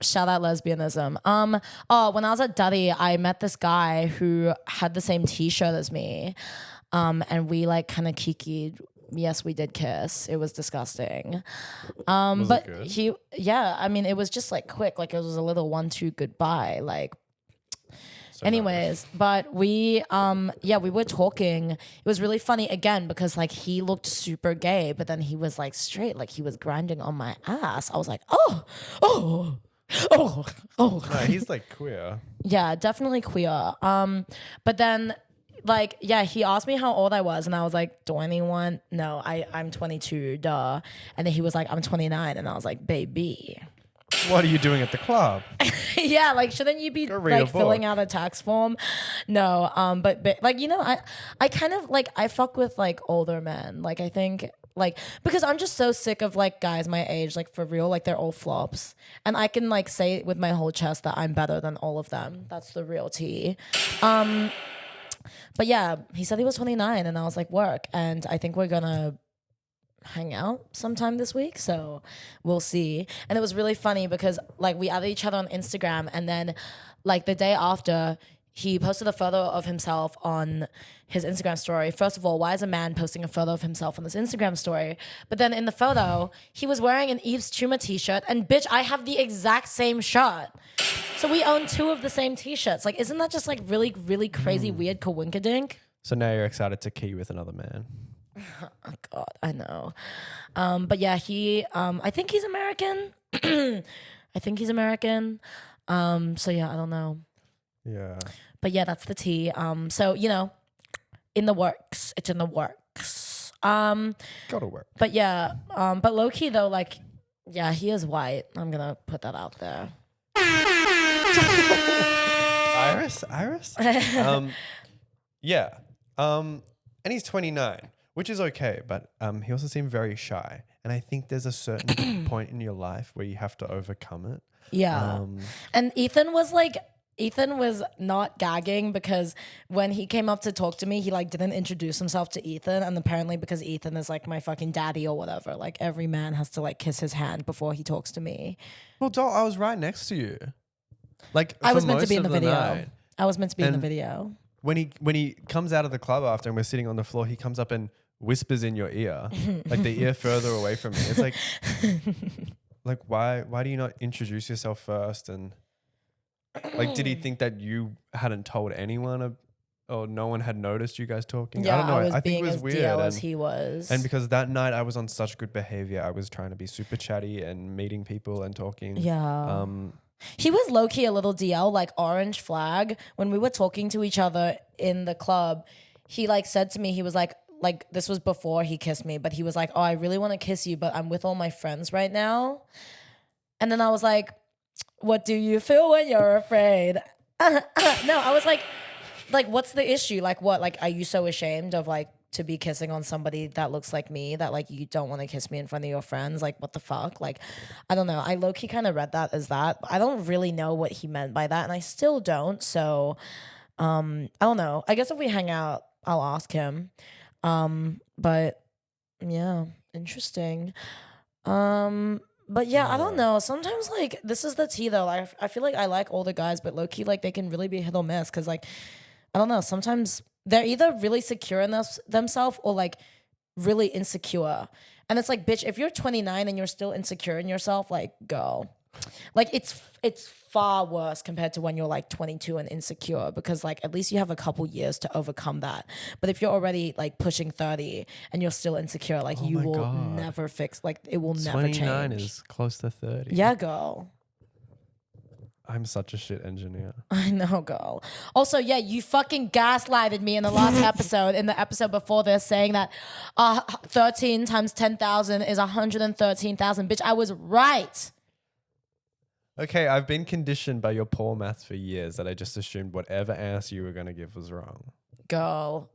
Shout out lesbianism. When I was at Duddy, I met this guy who had the same t-shirt as me. And we like kind of kikied. Yes, we did kiss. It was disgusting. Was it good? It was just like quick. Like, it was a little 1-2 goodbye. Like, so anyways, but we were talking. It was really funny again because like he looked super gay, but then he was like straight. Like, he was grinding on my ass. I was like, oh. No, he's like queer. Yeah, definitely queer. But then, like, yeah, he asked me how old I was, and I was like, 21. No, I'm 22. Duh. And then he was like, I'm 29, and I was like, baby. What are you doing at the club? Yeah, like shouldn't you be Go read a like filling book. out a tax form? No, but like I kind of like I fuck with like older men. Like I think like because I'm just so sick of like guys my age, like for real, like they're all flops, and I can like say with my whole chest that I'm better than all of them. That's the real tea. But yeah, he said he was 29, and I was like, work, and I think we're gonna hang out sometime this week, so we'll see. And it was really funny because like we added each other on Instagram, and then like the day after he posted a photo of himself on his Instagram story. First of all, why is a man posting a photo of himself on this Instagram story? But then in the photo he was wearing an Eve's Tumor t-shirt, and bitch, I have the exact same shirt. So we own two of the same t-shirts. Like, isn't that just like really really crazy weird coinkadink? So now you're excited to key with another man. Oh God, I know. But yeah, I think he's American. I think he's American. So yeah, I don't know. Yeah. But yeah, that's the tea. So in the works. It's in the works. Gotta work. But yeah, but low key though, like, yeah, he is white. I'm gonna put that out there. Iris? Yeah. And he's 29, which is okay, but he also seemed very shy. And I think there's a certain point in your life where you have to overcome it. Yeah. And Ethan was not gagging because when he came up to talk to me, he like didn't introduce himself to Ethan, and apparently because Ethan is like my fucking daddy or whatever, like every man has to like kiss his hand before he talks to me. Well, doll, I was right next to you. Like I was for meant to most be in of the video. night. I was meant to be in the And- video. When he comes out of the club after and we're sitting on the floor, he comes up and whispers in your ear, like the ear further away from me. It's like why do you not introduce yourself first? And like, did he think that you hadn't told anyone or no one had noticed you guys talking? Yeah, I don't know. I was think being it was as weird. DL as And- he was. And because that night I was on such good behavior, I was trying to be super chatty and meeting people and talking. Yeah. He was low-key a little DL, like orange flag. When we were talking to each other in the club, he like said to me, he was like this was before he kissed me, but he was like, oh, I really want to kiss you, but I'm with all my friends right now. And then I was like, what do you feel when you're afraid? No, I was like, what's the issue? Like, what? Like, are you so ashamed of like to be kissing on somebody that looks like me that like you don't want to kiss me in front of your friends? Like, what the fuck? Like, I don't know. I low-key kind of read that as that. I don't really know what he meant by that, and I still don't. So, I don't know. I guess if we hang out, I'll ask him. But yeah, interesting. But yeah, I don't know. Sometimes like this is the tea though. Like I feel like I like older guys, but low-key like they can really be hit or miss because like I don't know. Sometimes they're either really secure in themselves or like really insecure. And it's like, bitch, if you're 29 and you're still insecure in yourself, like, girl, like it's far worse compared to when you're like 22 and insecure because like at least you have a couple years to overcome that. But if you're already like pushing 30 and you're still insecure, like you my will God. never fix, like it will never 29 change. is close to 30. Yeah, girl. I'm such a shit engineer. I know, girl. Also, yeah, you fucking gaslighted me in the last episode, in the episode before this, saying that 13 times 10,000 is 113,000. Bitch, I was right. Okay, I've been conditioned by your poor maths for years that I just assumed whatever answer you were going to give was wrong. Girl.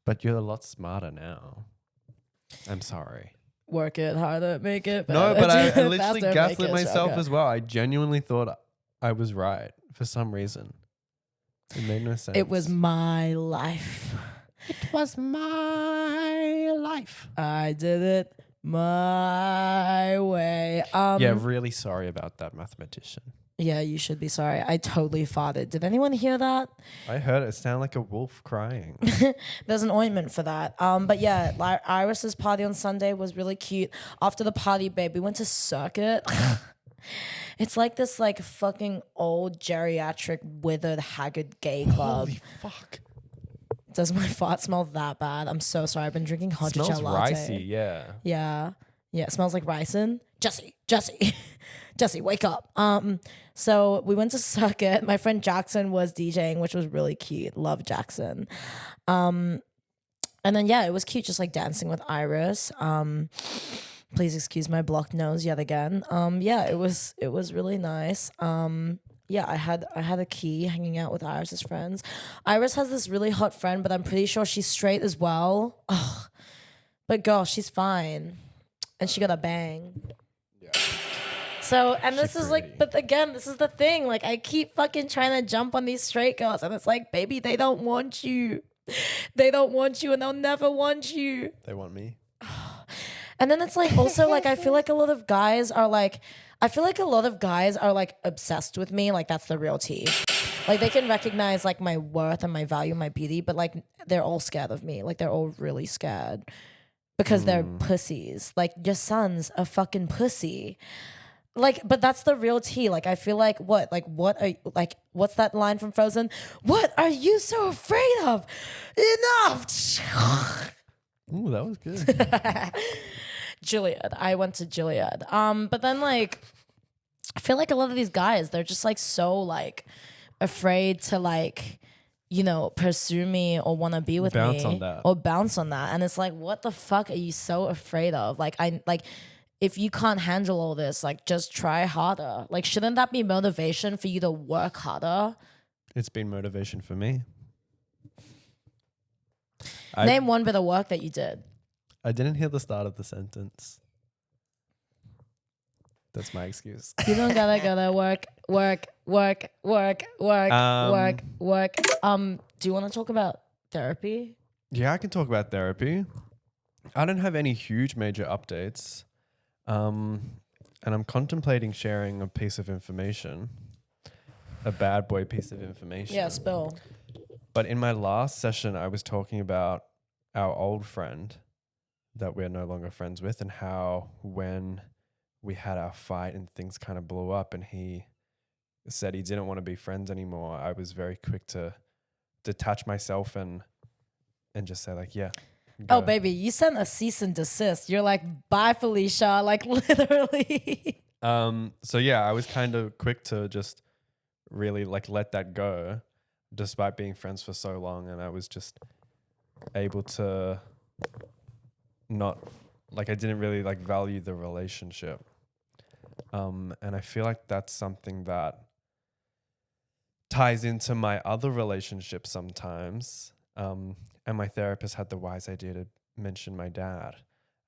But you're a lot smarter now. I'm sorry. Work it harder, make it better. No, but I literally Faster, make gaslit it myself stronger. as well. I genuinely thought I was right for some reason. It made no sense. It was my life. It was my life. I did it my way. Yeah, really sorry about that, mathematician. Yeah, you should be sorry. I totally farted. Did anyone hear that? I heard it sound like a wolf crying. There's an ointment for that. But yeah, Iris's party on Sunday was really cute. After the party, babe, we went to Circuit. It's like this like fucking old geriatric withered haggard gay club. Holy fuck. Does my fart smell that bad? I'm so sorry. I've been drinking hot Smells chocolate latte. ricey, yeah. Yeah. Yeah, it smells like ricin. Jesse, Jesse, wake up. So we went to Circuit. My friend Jackson was DJing, which was really cute. Love Jackson. And then yeah, it was cute just like dancing with Iris. Please excuse my blocked nose yet again. Yeah, it was really nice. Yeah, I had a key hanging out with Iris's friends. Iris has this really hot friend, but I'm pretty sure she's straight as well. Ugh. But girl, she's fine. And she got a bang. Yeah. So, and this She's is like, but again, this is the thing. Like, I keep fucking trying to jump on these straight girls, and it's like, baby, they don't want you. They don't want you, and they'll never want you. They want me. And then it's like, also, like, I feel like a lot of guys are like, obsessed with me. Like, that's the real tea. Like, they can recognize like my worth and my value, my beauty, but like, they're all scared of me. Like, they're all really scared because they're pussies. Like, your son's a fucking pussy. Like, but that's the real tea. Like, I feel like what are what's that line from Frozen? What are you so afraid of? Enough. Ooh, that was good. Gilead. I went to Gilead. But then like, I feel like a lot of these guys, they're just like so like afraid to like, pursue me or want to be with Bounce me on that. or bounce on that. And it's like, what the fuck are you so afraid of? Like, if you can't handle all this, like, just try harder. Like, shouldn't that be motivation for you to work harder? It's been motivation for me. Name one bit of work that you did. I didn't hear the start of the sentence. That's my excuse. You don't gotta work. Do you want to talk about therapy? Yeah, I can talk about therapy. I don't have any huge major updates. And I'm contemplating sharing a piece of information, a bad boy piece of information. Yeah, spill. But in my last session, I was talking about our old friend that we're no longer friends with, and how when we had our fight and things kind of blew up and he said he didn't want to be friends anymore, I was very quick to detach myself and just say like, yeah. Oh, go. baby, you sent a cease and desist. You're like, bye, Felicia. Like, literally. So yeah, I was kind of quick to just really like let that go, despite being friends for so long, and I was just able to not like, I didn't really like value the relationship. And I feel like that's something that ties into my other relationships sometimes. And my therapist had the wise idea to mention my dad,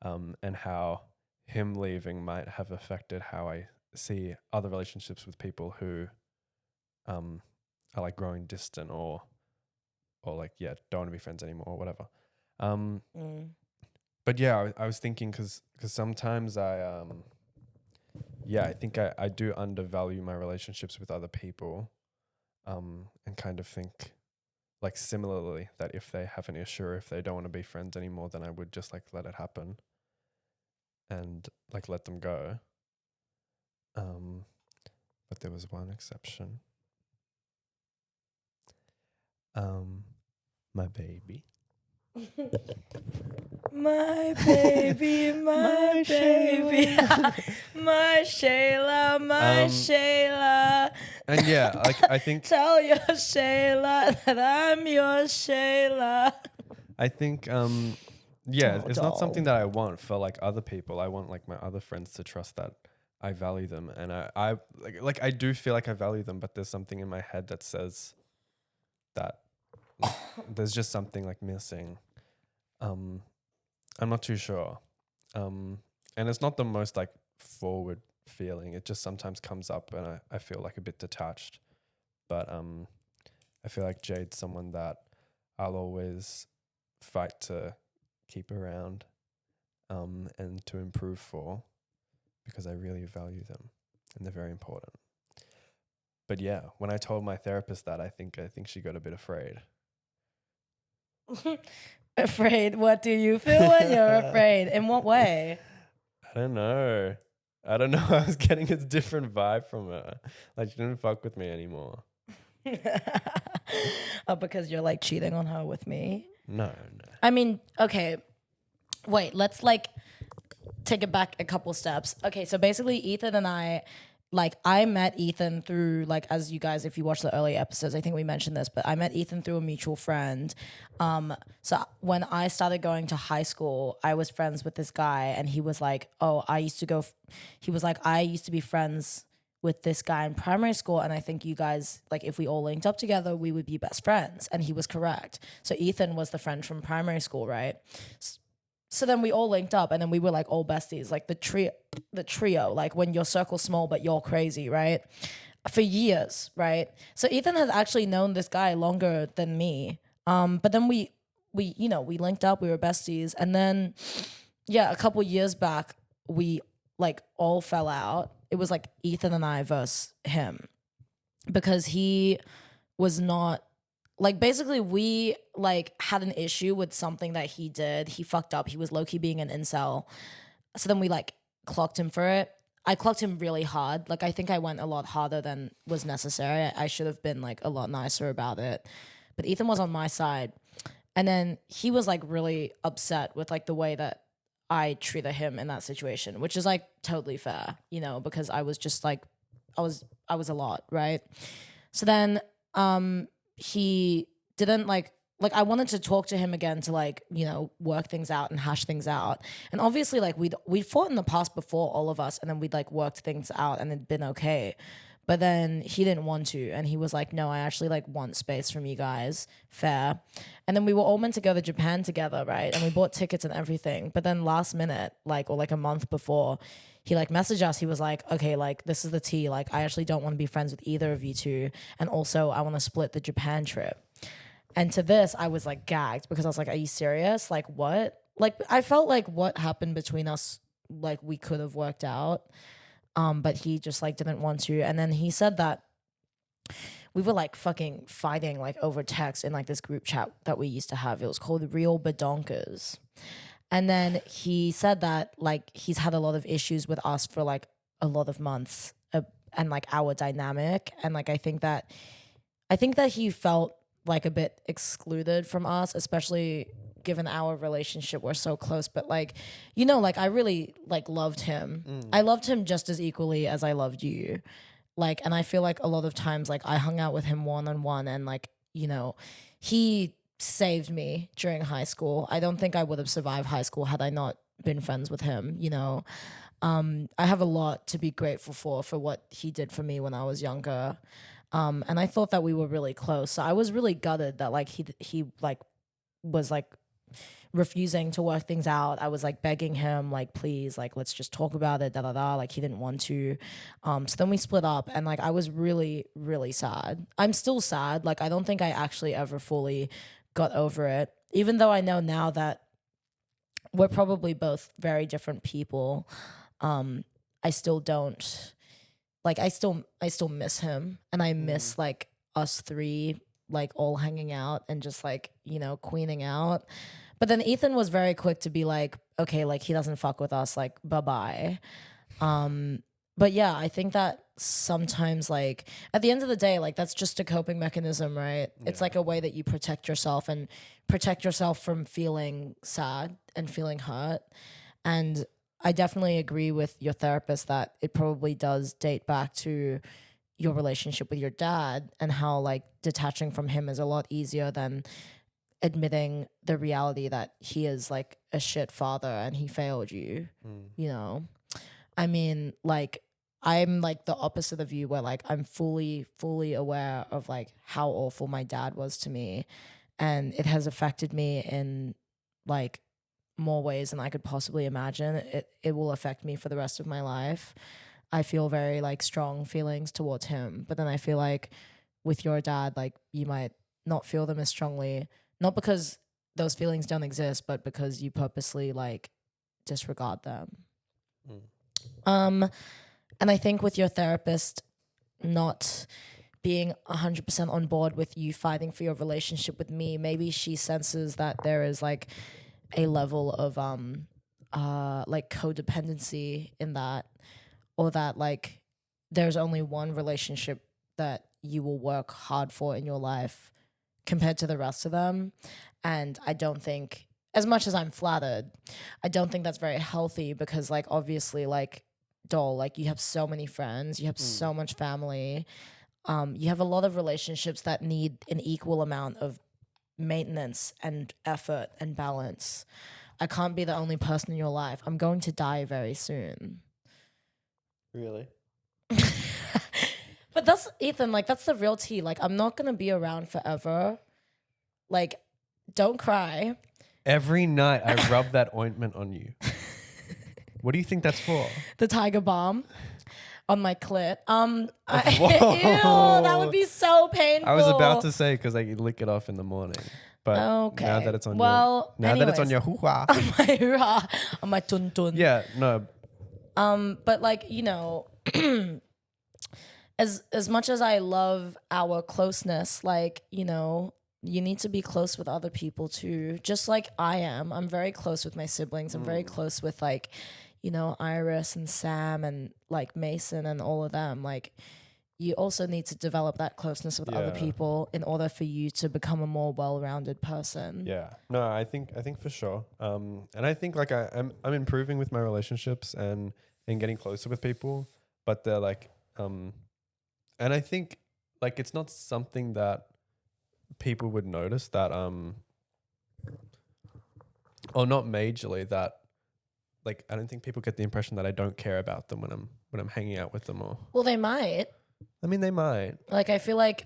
and how him leaving might have affected how I see other relationships with people who are like growing distant or like, yeah, don't want to be friends anymore or whatever. But yeah, I was thinking because sometimes I think I do undervalue my relationships with other people, and kind of think like similarly that if they have an issue or if they don't want to be friends anymore, then I would just like let it happen and like let them go. But there was one exception. My baby. My baby, my baby, my Shayla, my Shayla. And yeah, like I think Tell your Shayla that I'm your Shayla. I think yeah, Oh, it's not doll. something that I want for like other people. I want like my other friends to trust that I value them, and I like I do feel like I value them, but there's something in my head that says that like, there's just something like missing. I'm not too sure. And it's not the most like forward feeling. It just sometimes comes up and I feel like a bit detached. But I feel like Jade's someone that I'll always fight to keep around, and to improve for, because I really value them and they're very important. But yeah, when I told my therapist that, I think she got a bit afraid. Afraid? What do you feel when you're afraid? In what way? I don't know. I was getting a different vibe from her. Like, she didn't fuck with me anymore. Oh, because you're like cheating on her with me? No. I mean, okay. Wait, let's like take it back a couple steps. Okay, so basically Ethan and I like I met Ethan through like, as you guys, if you watch the early episodes, I think we mentioned this, but I met Ethan through a mutual friend. So when I started going to high school, I was friends with this guy, and he was like, oh, he was like, I used to be friends with this guy in primary school, and I think you guys, like, if we all linked up together, we would be best friends. And he was correct. So Ethan was the friend from primary school, right? So then we all linked up, and then we were like all besties, like the trio, like when your circle's small but you're crazy, right? For years, right? So Ethan has actually known this guy longer than me. But then we we linked up, we were besties, and then yeah, a couple years back we like all fell out. It was like Ethan and I versus him because he was not like, basically we like had an issue with something that he did. He fucked up. He was low-key being an incel. So then we like clocked him for it. I clocked him really hard. Like I think I went a lot harder than was necessary. I should have been like a lot nicer about it. But Ethan was on my side. And then he was like really upset with like the way that I treated him in that situation, which is like totally fair, because I was just like I was a lot, right? So then he didn't like I wanted to talk to him again to like, work things out and hash things out. And obviously like we'd fought in the past before, all of us, and then we'd like worked things out and it'd been okay. But then he didn't want to, and he was like, no, I actually like want space from you guys. Fair. And then we were all meant to go to Japan together, right? And we bought tickets and everything. But then last minute, or like a month before, he like messaged us. He was like, okay, like this is the tea. Like I actually don't want to be friends with either of you two. And also I want to split the Japan trip. And to this, I was like gagged because I was like, are you serious? Like what? Like I felt like what happened between us, like we could have worked out. But he just like didn't want to. And then he said that we were like fucking fighting like over text in like this group chat that we used to have. It was called Real Badonkers. And then he said that like he's had a lot of issues with us for like a lot of months, and like our dynamic. And like I think that he felt like a bit excluded from us, especially given our relationship. We're so close, but like, like I really like loved him. I loved him just as equally as I loved you. Like, and I feel like a lot of times like I hung out with him one-on-one, and like, he saved me during high school. I don't think I would have survived high school had I not been friends with him. I have a lot to be grateful for what he did for me when I was younger. And I thought that we were really close. So I was really gutted that like he like was like refusing to work things out. I was like begging him, like, please, like, let's just talk about it, Like he didn't want to. So then we split up, and like I was really, really sad. I'm still sad. Like I don't think I actually ever fully got over it. Even though I know now that we're probably both very different people. I still don't like I still miss him, and I miss like us three like all hanging out and just like, queening out. But then Ethan was very quick to be like, okay, like he doesn't fuck with us, like bye-bye. But yeah, I think that sometimes like at the end of the day, like that's just a coping mechanism, right? Yeah. It's like a way that you protect yourself from feeling sad and feeling hurt. And I definitely agree with your therapist that it probably does date back to your relationship with your dad, and how like detaching from him is a lot easier than admitting the reality that he is like a shit father and he failed you. I mean, like I'm like the opposite of you, where like I'm fully aware of like how awful my dad was to me, and it has affected me in like more ways than I could possibly imagine. It will affect me for the rest of my life. I feel very like strong feelings towards him, but then I feel like with your dad, like you might not feel them as strongly, not because those feelings don't exist, but because you purposely like disregard them. And I think with your therapist not being 100% on board with you fighting for your relationship with me, maybe she senses that there is like a level of like codependency in that, or that like there's only one relationship that you will work hard for in your life compared to the rest of them. And I don't think, as much as I'm flattered, I don't think that's very healthy, because like obviously like doll. Like you have so many friends, you have so much family. You have a lot of relationships that need an equal amount of maintenance and effort and balance. I can't be the only person in your life. I'm going to die very soon. Really? But that's Ethan, like that's the real tea. Like I'm not gonna be around forever. Like, don't cry. Every night I rub that ointment on you. What do you think that's for? The tiger balm on my clit. Whoa. Ew, that would be so painful. I was about to say because I lick it off in the morning, but Okay. now that it's on that it's on your hoo-ha. on my hoo-ha, on my tun-tun. Yeah, no. But like, you know, as much as I love our closeness, like, you know, you need to be close with other people too. Just like I am. I'm very close with my siblings. I'm very close with like, you know, Iris and Sam and like Mason and all of them. Like you also need to develop that closeness with other people in order for you to become a more well-rounded person. Yeah. No, I think for sure. And I think like I'm improving with my relationships and getting closer with people, but they're like and I think like it's not something that people would notice that or not majorly that like I don't think people get the impression that I don't care about them when I'm hanging out with them or Well, they might. I mean they might. Like I feel like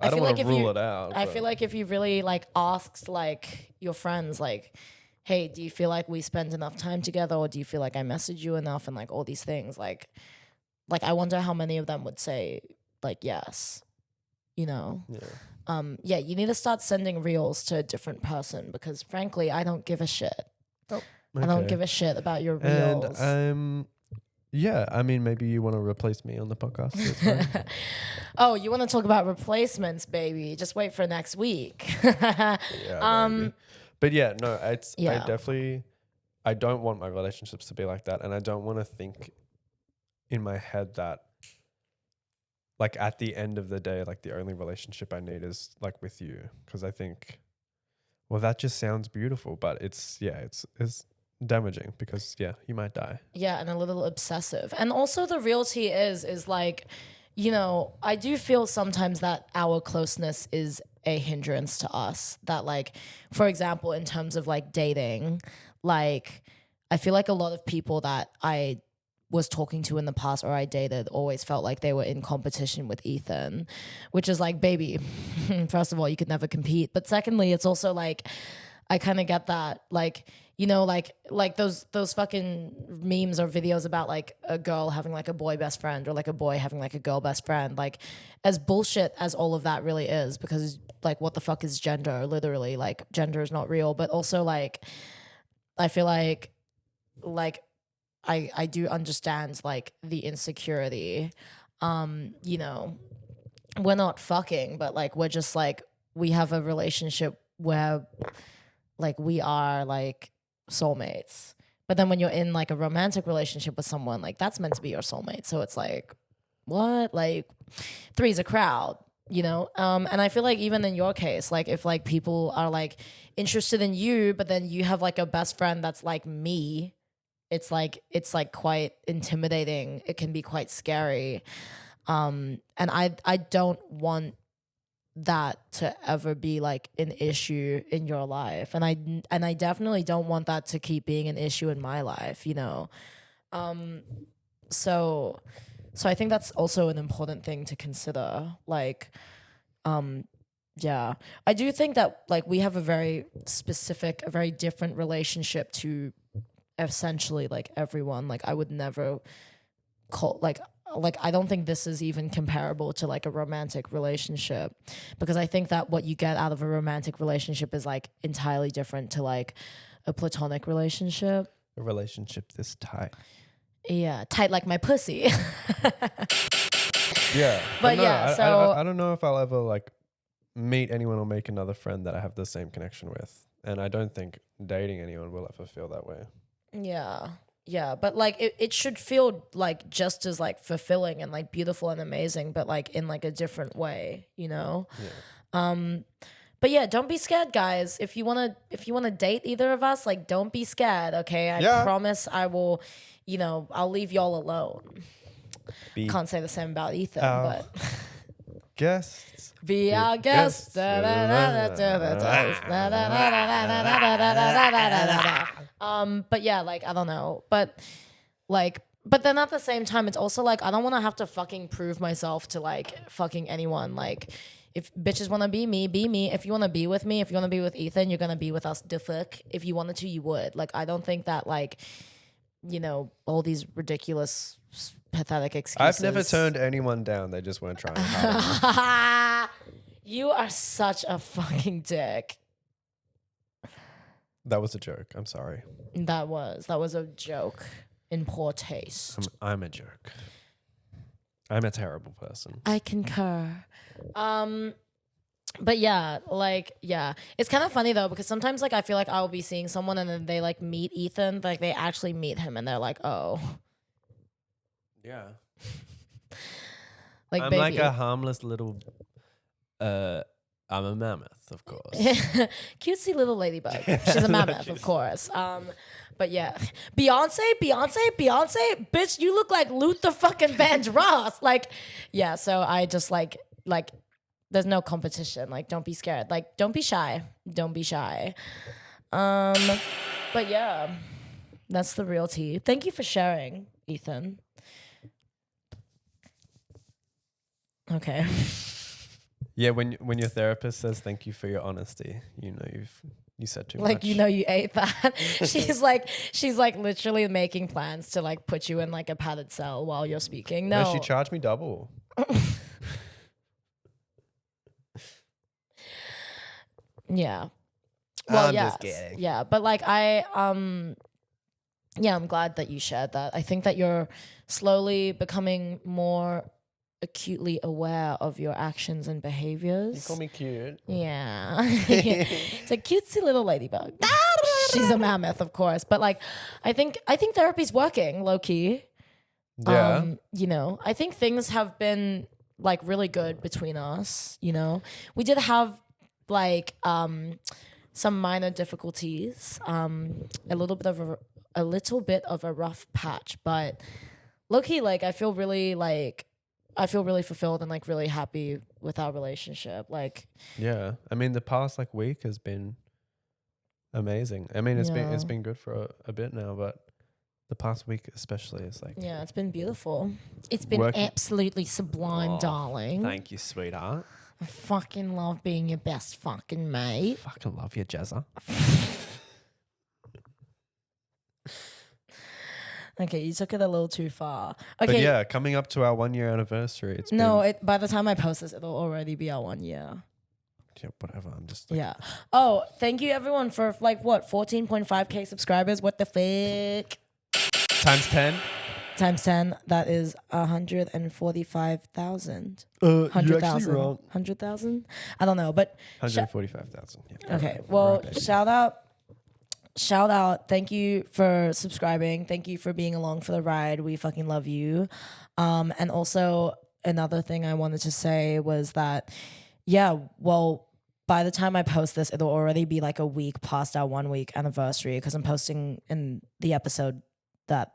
I don't want to rule it out. I feel like if you really like asked like your friends like, hey, do you feel like we spend enough time together, or do you feel like I message you enough, and like all these things, like I wonder how many of them would say like yes, you know. Yeah. You need to start sending reels to a different person because frankly I don't give a shit. Okay. I don't give a shit about your reels. And yeah, I mean maybe you want to replace me on the podcast. That's fine. Oh, you want to talk about replacements, baby? Just wait for next week. Yeah, maybe. But yeah, no, it's Yeah. I don't want my relationships to be like that, and I don't want to think in my head that like at the end of the day, like the only relationship I need is like with you, because I think, well, that just sounds beautiful, but it's damaging because you might die. Yeah, and a little obsessive. And also the reality is like, you know, I do feel sometimes that our closeness is a hindrance to us. That like, for example, in terms of like dating, like I feel like a lot of people that I was talking to in the past or I dated always felt like they were in competition with Ethan, which is like, baby, first of all, you could never compete. But secondly, it's also like, I kind of get that, like, you know, like those fucking memes or videos about like a girl having like a boy best friend or like a boy having like a girl best friend. Like as bullshit as all of that really is, because like what the fuck is gender? Literally, like gender is not real. But also like I feel like I do understand like the insecurity. You know, we're not fucking, but like we're just like we have a relationship where like we are like soulmates. But then when you're in like a romantic relationship with someone, like that's meant to be your soulmate. So it's like, what? Like three's a crowd, you know? And I feel like even in your case, like if like people are like interested in you, but then you have like a best friend that's like me, it's like quite intimidating. It can be quite scary. And I don't want that to ever be like an issue in your life, and I definitely don't want that to keep being an issue in my life, you know. So I think that's also an important thing to consider. Like, yeah, I do think that like we have a very specific, a very different relationship to essentially like everyone. Like I would never call like I don't think this is even comparable to like a romantic relationship, because I think that what you get out of a romantic relationship is like entirely different to like a platonic relationship. A relationship this tight. Yeah, tight like my pussy. Yeah. But no, yeah, so I don't know if I'll ever like meet anyone or make another friend that I have the same connection with. And I don't think dating anyone will ever feel that way. Yeah, but like it should feel like just as like fulfilling and like beautiful and amazing, but like in like a different way, you know? Yeah. But yeah, don't be scared, guys. If you wanna date either of us, like don't be scared, okay? I promise I will, I'll leave y'all alone. Be Can't say the same about Ethan, our but guests. be our guest. But yeah, like I don't know, but then at the same time, it's also like I don't want to have to fucking prove myself to like fucking anyone. Like, if bitches want to be me, be me. If you want to be with me, if you want to be with Ethan, you're gonna be with us. The fuck. If you wanted to, you would. Like, I don't think that like, all these ridiculous, pathetic excuses. I've never turned anyone down. They just weren't trying hard enough. You are such a fucking dick. That was a joke. I'm sorry. That was a joke in poor taste. I'm a jerk. I'm a terrible person. I concur. But yeah, it's kind of funny though, because sometimes like I feel like I'll be seeing someone and then they like meet Ethan, like they actually meet him and they're like, oh. Yeah. Like, I'm baby. like a harmless little I'm a mammoth, of course. Cutesy little ladybug. She's a mammoth, of course. But yeah, Beyonce, bitch, you look like Luther fucking Vandross. Like, yeah. So I just like, there's no competition. Like, don't be scared. Like, don't be shy. Don't be shy. But yeah, that's the real tea. Thank you for sharing, Ethan. Okay. Yeah, when your therapist says thank you for your honesty, you said too much. Like, you ate that. she's like literally making plans to like put you in like a padded cell while you're speaking. No, she charged me double. Yeah. Well, I'm yeah, just kidding. Yeah, but like I'm glad that you shared that. I think that you're slowly becoming more acutely aware of your actions and behaviors. You call me cute. Yeah. It's a cutesy little ladybug. She's a mammoth, of course. But like I think therapy's working, low key. Yeah. I think things have been like really good between us, We did have like some minor difficulties, a little bit of a rough patch, but low key, like I feel really fulfilled and like really happy with our relationship. Like, yeah, I mean the past like week has been amazing. I mean it's been good for a bit now, but the past week especially is like, yeah, it's been beautiful. It's been absolutely sublime, darling. Thank you, sweetheart. I fucking love being your best fucking mate. Fucking love you, Jezza. Okay, you took it a little too far. Okay, but yeah, coming up to our 1 year anniversary. By the time I post this, it'll already be our 1 year. Yeah, whatever. I'm just like, yeah. Oh, thank you everyone for like what 14.5k subscribers. What the fuck? Times 10. Times 10. That is 145,000. You're actually wrong. 100,000. I don't know, but 145,000. Yeah. Okay. Well, shout out. Thank you for subscribing. Thank you for being along for the ride. We fucking love you. And also another thing I wanted to say was that, yeah, well, by the time I post this, it'll already be like a week past our 1 week anniversary because I'm posting in the episode that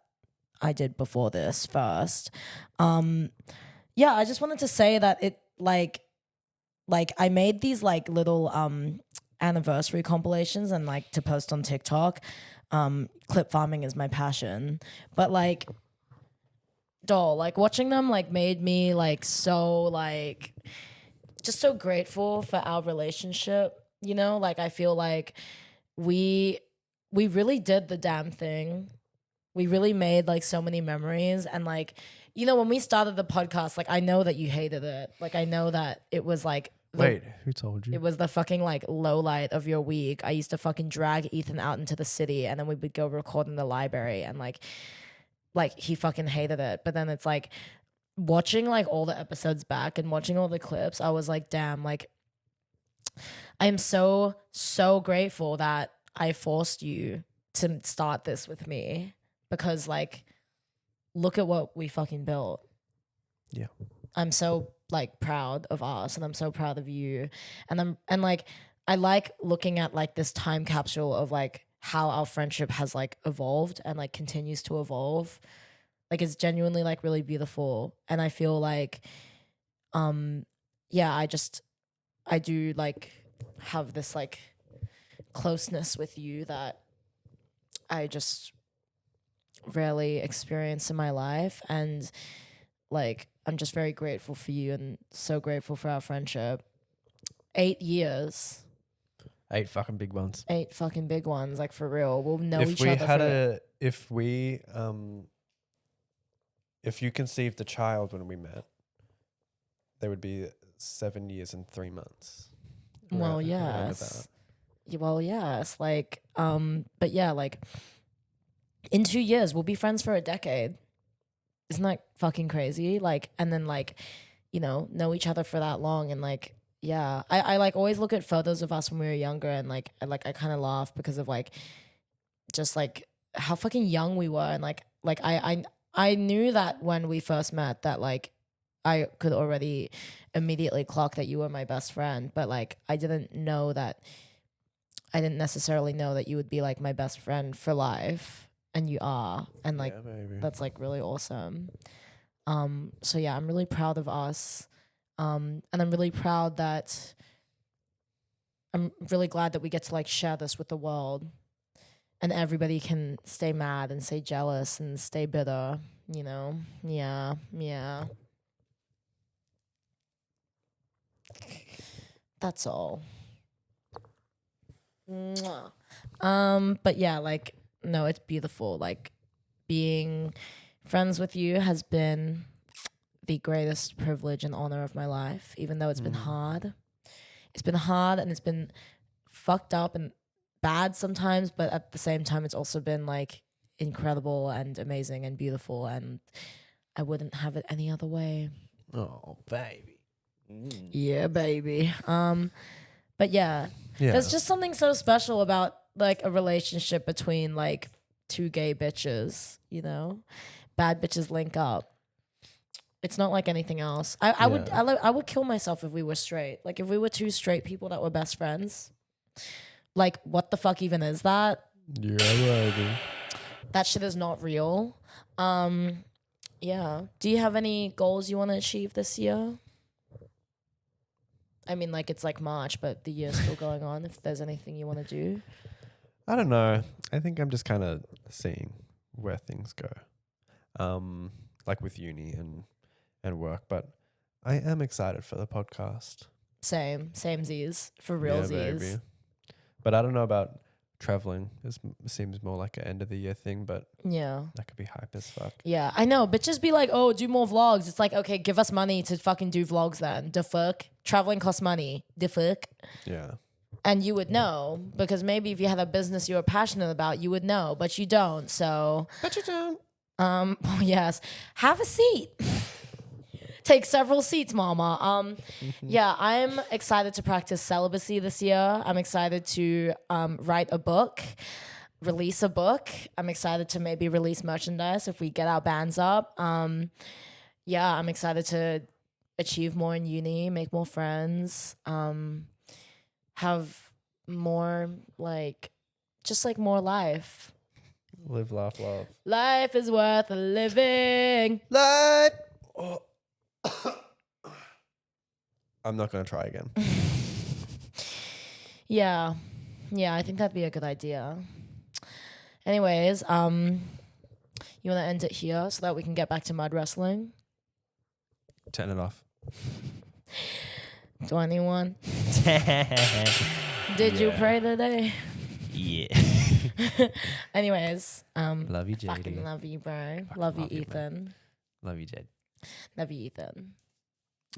I did before this first. Yeah, I just wanted to say that it like I made these like little anniversary compilations and like to post on TikTok. Clip farming is my passion, but like like watching them like made me like so like just so grateful for our relationship, like I feel like we really did the damn thing. We really made like so many memories, and like when we started the podcast, like I know that you hated it, like I know that it was like wait, who told you? It was the fucking like low light of your week. I used to fucking drag Ethan out into the city and then we would go record in the library, and like he fucking hated it. But then it's like watching like all the episodes back and watching all the clips, I was like, damn, like I'm so grateful that I forced you to start this with me, because like look at what we fucking built. Yeah. I'm so like proud of us, and I'm so proud of you, and like I like looking at like this time capsule of like how our friendship has like evolved and like continues to evolve. Like it's genuinely like really beautiful. And I feel like yeah, I do like have this like closeness with you that I just rarely experience in my life. And like I'm just very grateful for you and so grateful for our friendship. 8 years. 8 fucking big ones. 8 fucking big ones, like for real. We'll know If each we other had for if you conceived a child when we met, there would be 7 years and 3 months. well, Around yes. about. Well, yes. Like, but yeah, like in 2 years we'll be friends for a decade. Isn't that fucking crazy? Like, and then like, you know each other for that long and like yeah. I like always look at photos of us when we were younger and like I kind of laugh because of like just like how fucking young we were and like I knew that when we first met that like I could already immediately clock that you were my best friend, but like I didn't necessarily know that you would be like my best friend for life, and you are, and like Yeah, baby. that's like really awesome. So yeah, I'm really proud of us, and I'm really proud that I'm really glad that we get to like share this with the world, and everybody can stay mad and stay jealous and stay bitter. Yeah. That's all. Mwah. But yeah, like no, it's beautiful. Like being friends with you has been the greatest privilege and honor of my life, even though it's been hard. It's been hard and it's been fucked up and bad sometimes, but at the same time it's also been like incredible and amazing and beautiful, and I wouldn't have it any other way. Oh, baby. Yeah, baby. But yeah, Yeah. there's just something so special about like a relationship between like two gay bitches, bad bitches link up. It's not like anything else. I would kill myself if we were straight. Like if we were two straight people that were best friends. Like what the fuck even is that? Yeah, baby. That shit is not real. Yeah. Do you have any goals you want to achieve this year? I mean, like it's like March, but the year's still going on. If there's anything you want to do, I don't know. I think I'm just kind of seeing where things go, like with uni and work. But I am excited for the podcast. Samesies for realsies. Baby. But I don't know about traveling. This seems more like an end of the year thing, but Yeah. that could be hype as fuck. Yeah, I know, but just be like, oh, do more vlogs. It's like, okay, give us money to fucking do vlogs then. The fuck? Traveling costs money. The fuck? Yeah. And you would know, because maybe if you had a business you were passionate about, you would know, but you don't. So, But you don't. yes, have a seat. Take several seats, mama. Yeah, I'm excited to practice celibacy this year. I'm excited to write a book, release a book. I'm excited to maybe release merchandise if we get our bands up. Yeah, I'm excited to achieve more in uni, make more friends, have more just more life. Live, laugh, love. Life is worth living. Life. Oh. I'm not going to try again. Yeah, I think that'd be a good idea. Anyways, you want to end it here so that we can get back to mud wrestling? Turn it off. 21. Did you pray today? Yeah. Anyways, Love you, fucking JD. love you, bro. Love you, love you, Ethan. Love you, Jed. Love you, Ethan.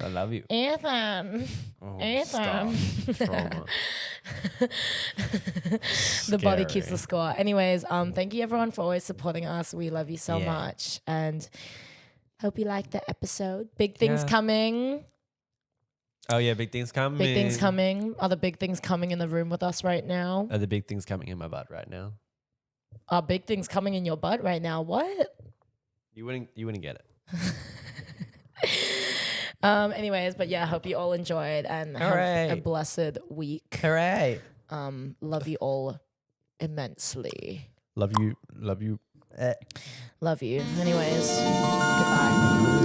I love you. Ethan. Oh, Ethan. stop. Trauma. The body keeps Scary. the score. Anyways, thank you everyone for always supporting us. We love you so Yeah. much, and hope you liked the episode. Big things Yeah. coming. Oh, yeah. Big things coming. Big things coming. Are the big things coming in the room with us right now? Are the big things coming in my butt right now? Are big things coming in your butt right now? What? You wouldn't get it. Anyways, but yeah, hope you all enjoyed and have a Hooray. blessed week. Hooray. Love you all immensely. Love you. Love you. Anyways, goodbye.